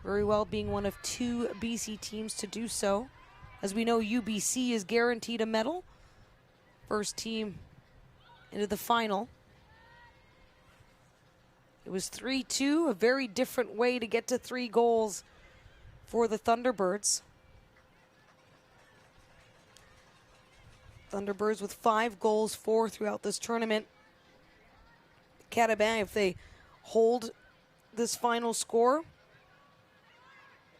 Very well being one of 2 BC teams to do so. As we know, UBC is guaranteed a medal. First team into the final. It was 3-2, a very different way to get to 3 goals for the Thunderbirds. Thunderbirds with 5 goals for throughout this tournament. Carabins, if they hold this final score,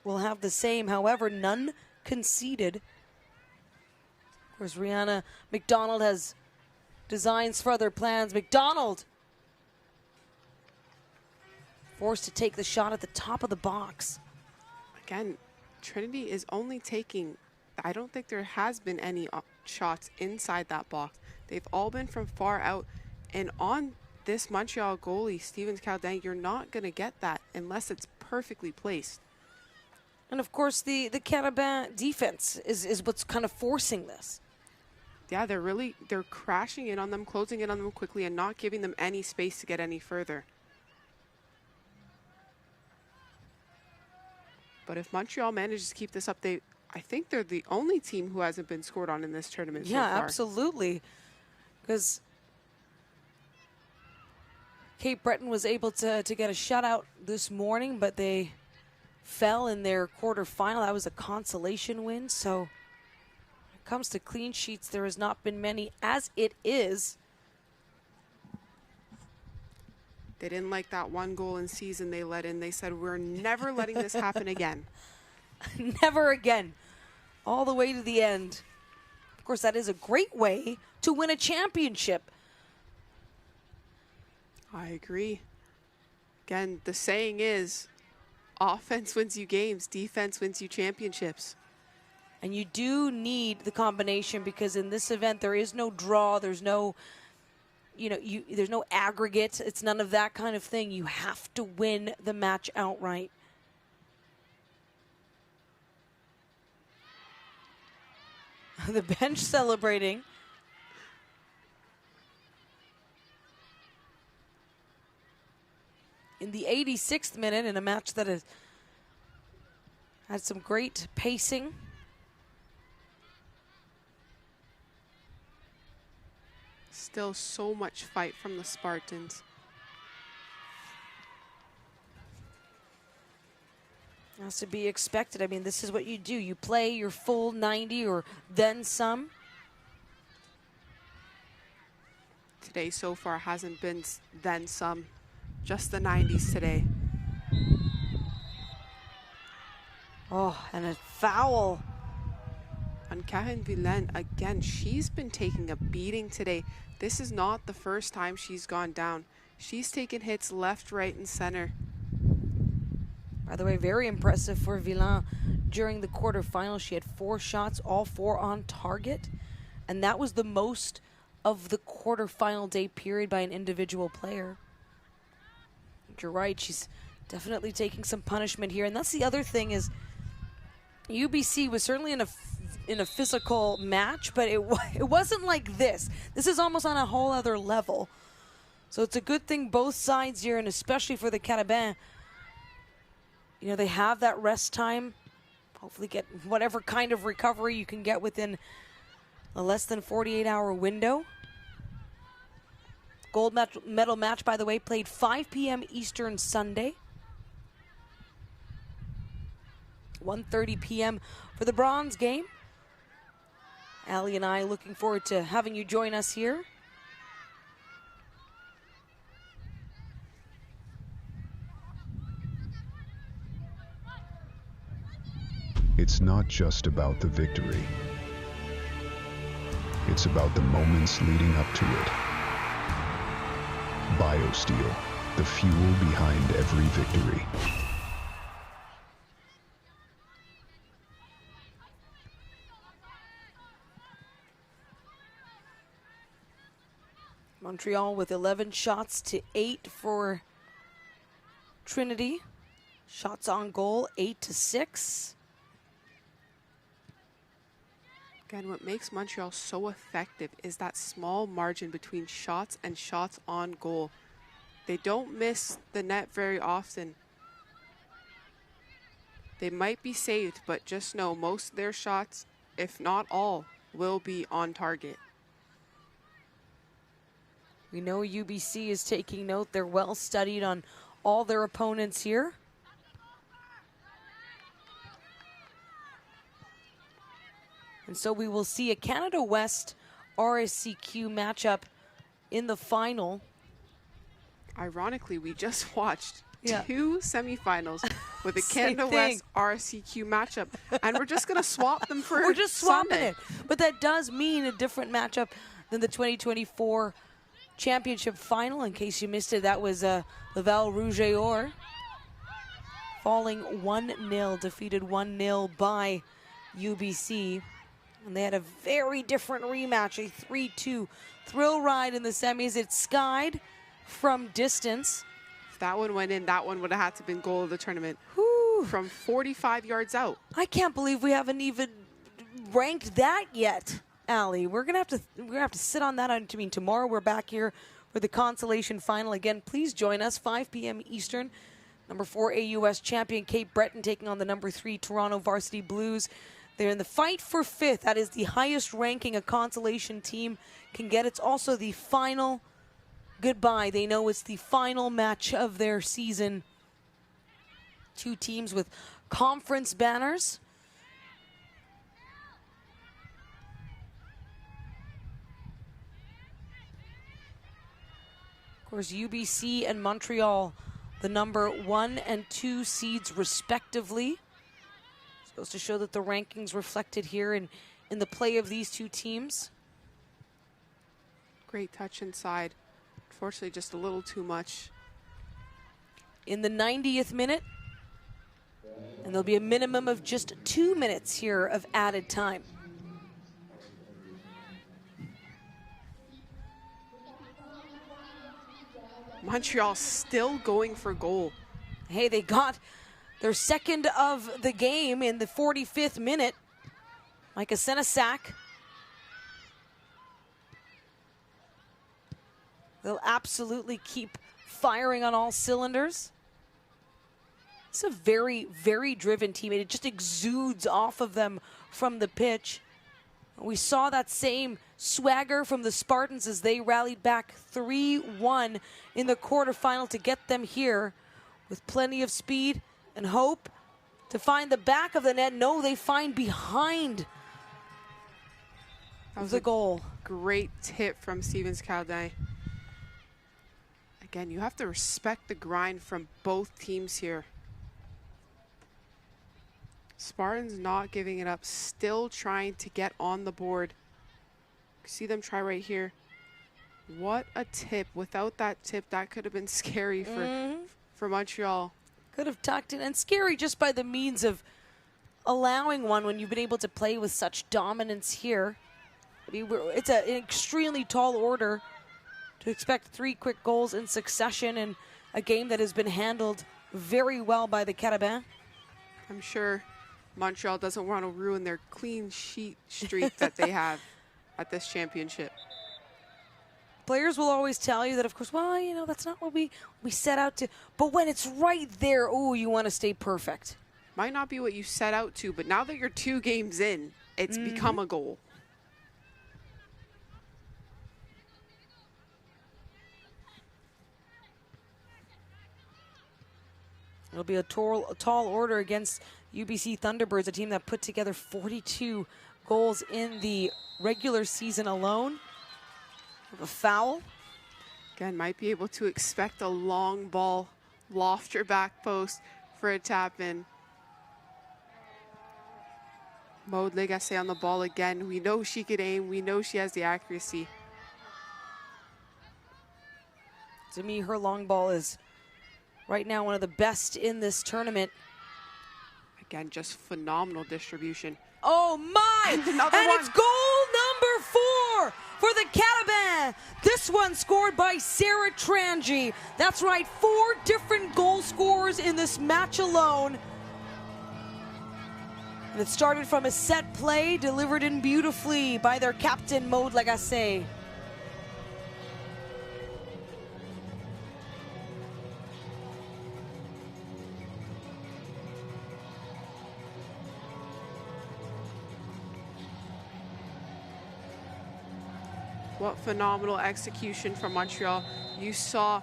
will have the same. However, none conceded. Of course, Rihanna McDonald has designs for other plans. McDonald forced to take the shot at the top of the box. Again, Trinity is only taking, I don't think there has been any shots inside that box. They've all been from far out. And on this Montreal goalie, Stevens Caldin, you're not going to get that unless it's perfectly placed. And of course, the Carabin defense is what's kind of forcing this. Yeah, they're crashing in on them, closing in on them quickly, and not giving them any space to get any further. But if Montreal manages to keep this up, I think they're the only team who hasn't been scored on in this tournament so far. Yeah, absolutely. Because Cape Breton was able to get a shutout this morning, but they fell in their quarterfinal. That was a consolation win. So when it comes to clean sheets, there has not been many as it is. They didn't like that 1 goal in season they let in. They said, we're never letting this happen again. Never again. All the way to the end. Of course, that is a great way to win a championship. I agree. Again, the saying is, offense wins you games, defense wins you championships. And you do need the combination, because in this event, there is no draw. There's no, there's no aggregate. It's none of that kind of thing. You have to win the match outright. The bench celebrating. In the 86th minute, in a match that has had some great pacing. Still so much fight from the Spartans. Has to be expected. I mean, this is what you do. You play your full 90 or then some. Today so far hasn't been then some. Just the 90s today. Oh, and a foul. On Karen Villain, again, she's been taking a beating today. This is not the first time she's gone down. She's taken hits left, right, and center. By the way, very impressive for Villain during the quarterfinals. She had 4 shots, all 4 on target. And that was the most of the quarterfinal day period by an individual player. You're right, she's definitely taking some punishment here. And that's the other thing is UBC was certainly in a physical match, but it wasn't like this. This is almost on a whole other level. So it's a good thing both sides here, and especially for the Carabins, you know, they have that rest time. Hopefully get whatever kind of recovery you can get within a less than 48-hour window. Gold medal match, by the way, played 5 p.m. Eastern Sunday. 1:30 p.m. for the bronze game. Allie and I looking forward to having you join us here. It's not just about the victory. It's about the moments leading up to it. BioSteel, the fuel behind every victory. Montreal with 11 shots to 8 for Trinity. Shots on goal, 8 to 6. Again, what makes Montreal so effective is that small margin between shots and shots on goal. They don't miss the net very often. They might be saved, but just know most of their shots, if not all, will be on target. We know UBC is taking note. They're well studied on all their opponents here. And so we will see a Canada West RSCQ matchup in the final. Ironically, we just watched 2 semifinals with a Canada West RSCQ matchup, and we're just going to swap them for We're just swapping Sunday. it. But that does mean a different matchup than the 2024 championship final. In case you missed it, that was Laval Rouge et Or falling 1-0, defeated 1-0 by UBC. And they had a very different rematch, a 3-2 thrill ride in the semis. It skied from distance. If that one went in, that one would have had to have been goal of the tournament. Whew. From 45 yards out. I can't believe we haven't even ranked that yet, Allie. We're gonna have to sit on that. I mean, tomorrow we're back here for the consolation final. Again, please join us, 5 p.m. Eastern. Number 4 AUS champion Cape Breton taking on the number 3 Toronto Varsity Blues. They're in the fight for 5th. That is the highest ranking a consolation team can get. It's also the final goodbye. They know it's the final match of their season. 2 teams with conference banners. Of course, UBC and Montreal, the number 1 and 2 seeds respectively. Goes to show that the rankings reflected here in the play of these 2 teams. Great touch inside. Unfortunately, just a little too much. In the 90th minute, and there'll be a minimum of just 2 minutes here of added time. Montreal still going for goal. Hey, they got their second of the game in the 45th minute. Micah sent a sack. They'll absolutely keep firing on all cylinders. It's a very, very driven team. It just exudes off of them from the pitch. We saw that same swagger from the Spartans as they rallied back 3-1 in the quarterfinal to get them here with plenty of speed and hope to find the back of the net. No, they find behind the goal. Great tip from Stevens Caldin. Again, you have to respect the grind from both teams here. Spartans not giving it up, still trying to get on the board. See them try right here. What a tip. Without that tip, that could have been scary for Montreal. Could have tucked in, and scary just by the means of allowing one when you've been able to play with such dominance here. I mean, it's an extremely tall order to expect 3 quick goals in succession in a game that has been handled very well by the Carabins. I'm sure Montreal doesn't want to ruin their clean sheet streak that they have at this championship. Players will always tell you that, of course, well, you know, that's not what we set out to. But when it's right there, oh, you want to stay perfect. Might not be what you set out to, but now that you're 2 games in, it's become a goal. It'll be a tall order against UBC Thunderbirds, a team that put together 42 goals in the regular season alone. A foul. Again, might be able to expect a long ball, loft your back post for a tap in. Maud Legace on the ball again. We know she could aim. We know she has the accuracy. To me, her long ball is right now one of the best in this tournament. Again, just phenomenal distribution. Oh my! And it's goal number 4 for the Carabins. This one scored by Sarah Trangi. That's right, 4 different goal scorers in this match alone. And it started from a set play, delivered in beautifully by their captain, Maud Legace. What phenomenal execution from Montreal. You saw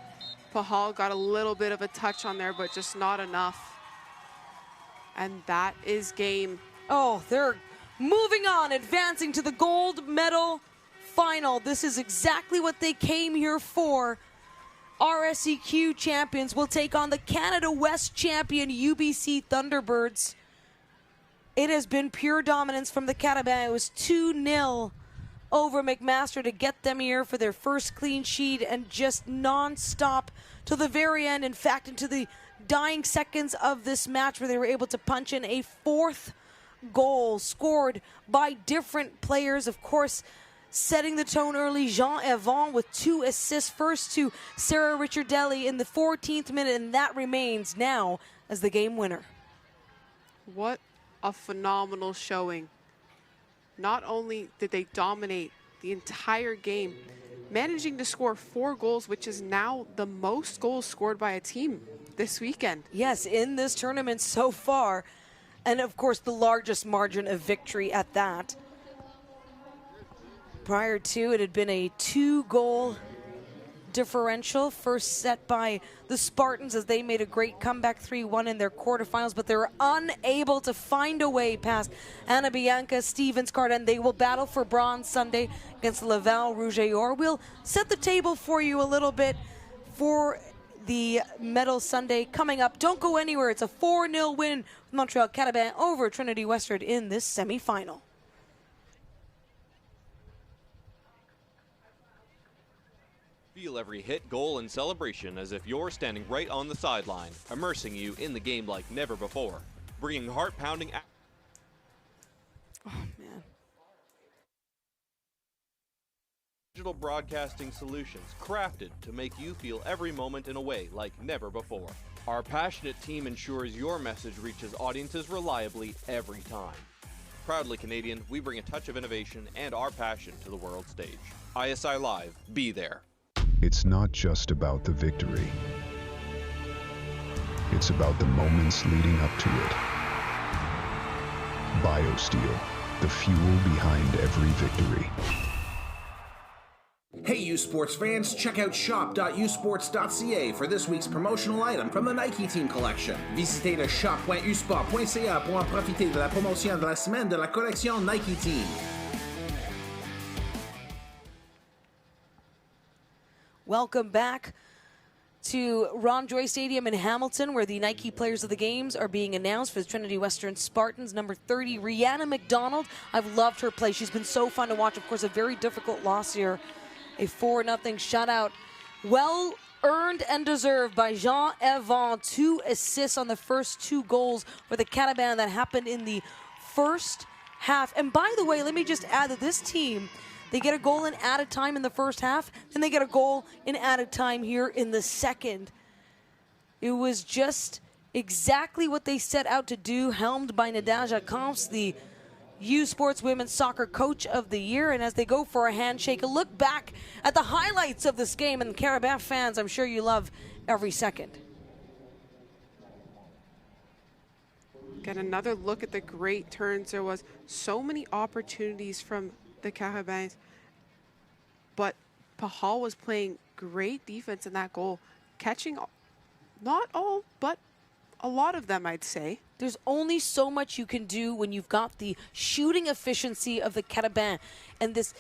Pahal got a little bit of a touch on there, but just not enough. And that is game. Oh, they're moving on, advancing to the gold medal final. This is exactly what they came here for. RSEQ champions will take on the Canada West champion UBC Thunderbirds. It has been pure dominance from the Carabins. It was 2-0 over McMaster to get them here for their first clean sheet, and just non-stop to the very end. In fact, into the dying seconds of this match, where they were able to punch in a 4th goal scored by different players. Of course, setting the tone early, Jean Evon with 2 assists, first to Sarah Ricciardelli in the 14th minute, and that remains now as the game winner. What a phenomenal showing. Not only did they dominate the entire game, managing to score 4 goals, which is now the most goals scored by a team this weekend. Yes, in this tournament so far. And of course, the largest margin of victory at that. Prior to, it had been a 2-goal differential. First set by the Spartans as they made a great comeback 3-1 in their quarterfinals, but they were unable to find a way past Anna Bianca, Stevens Cardin. They will battle for bronze Sunday against Laval Rouge et Or. We'll set the table for you a little bit for the medal Sunday coming up. Don't go anywhere. It's a 4-0 win with Montreal Carabins over Trinity Western in this semifinal. Feel every hit, goal, and celebration as if you're standing right on the sideline, immersing you in the game like never before, bringing heart-pounding digital broadcasting solutions crafted to make you feel every moment in a way like never before. Our passionate team ensures your message reaches audiences reliably every time. Proudly Canadian, we bring a touch of innovation and our passion to the world stage. ISI Live, be there. It's not just about the victory. It's about the moments leading up to it. BioSteel, the fuel behind every victory. Hey, U Sports fans, check out shop.usports.ca for this week's promotional item from the Nike Team Collection. Visitez le shop.usport.ca pour en profiter de la promotion de la semaine de la collection Nike Team. Welcome back to Ron Joyce Stadium in Hamilton, where the Nike Players of the Games are being announced for the Trinity Western Spartans. Number 30, Rihanna McDonald. I've loved her play. She's been so fun to watch. Of course, a very difficult loss here. A 4-0 shutout. Well earned and deserved by Jean-Evan. 2 assists on the first 2 goals for the Carabins that happened in the first half. And by the way, let me just add that this team, they get a goal in added time in the first half, then they get a goal in added time here in the second. It was just exactly what they set out to do, helmed by Nadja Kamps, the U Sports Women's Soccer Coach of the Year. And as they go for a handshake, a look back at the highlights of this game. And Carabins fans, I'm sure you love every second. Get another look at the great turns. There was so many opportunities from the Carabins, but Pahal was playing great defense in that goal, catching not all, but a lot of them, I'd say. There's only so much you can do when you've got the shooting efficiency of the Carabins and this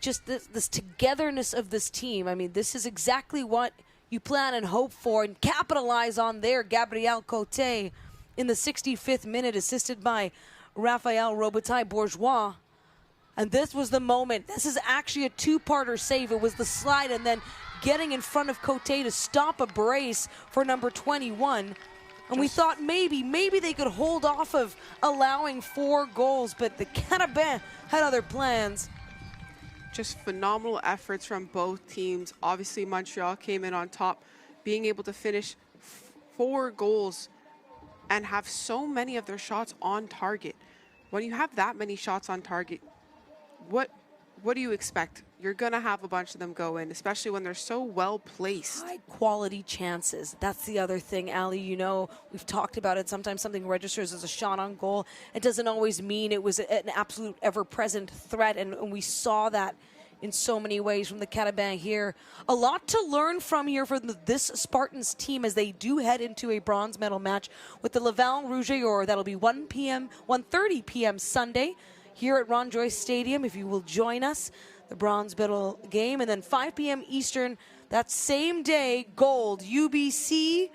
togetherness of this team. I mean, this is exactly what you plan and hope for and capitalize on there. Gabrielle Cote in the 65th minute, assisted by Raphael Robitaille-Bourgeois. And this was the moment. This is actually a 2-parter save. It was the slide and then getting in front of Cote to stop a brace for number 21. And we thought maybe they could hold off of allowing 4 goals, but the Carabins had other plans. Just phenomenal efforts from both teams. Obviously, Montreal came in on top, being able to finish 4 goals and have so many of their shots on target. When you have that many shots on target, what do you expect? You're going to have a bunch of them go in, especially when they're so well placed. High quality chances. That's the other thing, Ali. You know, we've talked about it. Sometimes something registers as a shot on goal. It doesn't always mean it was an absolute ever-present threat, and we saw that in so many ways from the Carabins here. A lot to learn from here for this Spartans team as they do head into a bronze medal match with the Laval Rougeours. That'll be 1:30 p.m. Sunday here at Ron Joyce Stadium, if you will join us, the bronze medal game. And then 5 p.m. Eastern, that same day, gold. UBC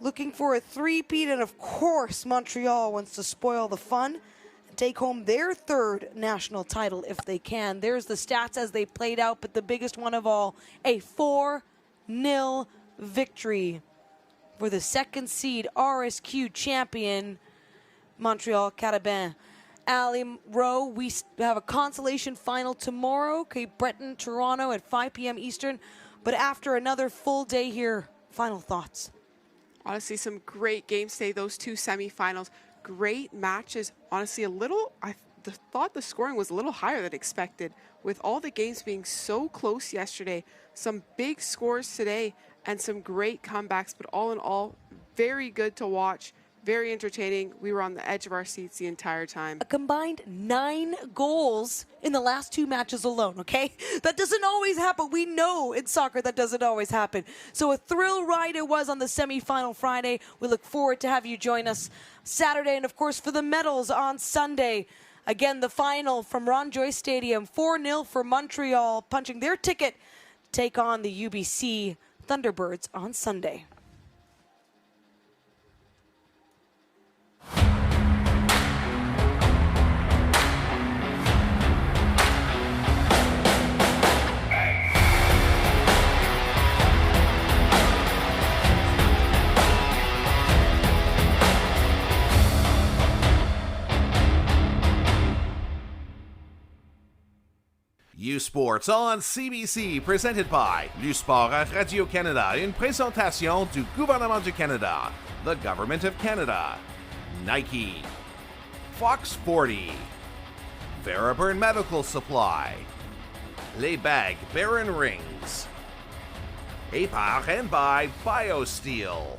looking for a three-peat, and of course, Montreal wants to spoil the fun and take home their 3rd national title if they can. There's the stats as they played out, but the biggest one of all, a 4-0 victory for the 2nd seed RSQ champion, Montreal Carabins. Ali Rowe, we have a consolation final tomorrow, Cape Breton, Toronto at 5 p.m. Eastern. But after another full day here, final thoughts. Honestly, some great games today, those 2 semifinals. Great matches. Honestly, I thought the scoring was a little higher than expected. With all the games being so close yesterday, some big scores today and some great comebacks. But all in all, very good to watch. Very entertaining. We were on the edge of our seats the entire time. A combined 9 goals in the last 2 matches alone, okay? That doesn't always happen. We know in soccer that doesn't always happen. So a thrill ride it was on the semifinal Friday. We look forward to have you join us Saturday, and of course for the medals on Sunday. Again, the final from Ron Joyce Stadium, 4-0 for Montreal, punching their ticket to take on the UBC Thunderbirds on Sunday. U Sports on CBC, présented by Sport à Radio-Canada, une présentation du gouvernement du Canada, the Government of Canada, Nike, Fox 40, Faraburn Medical Supply, Les Bag Baron Rings, a par and by BioSteel.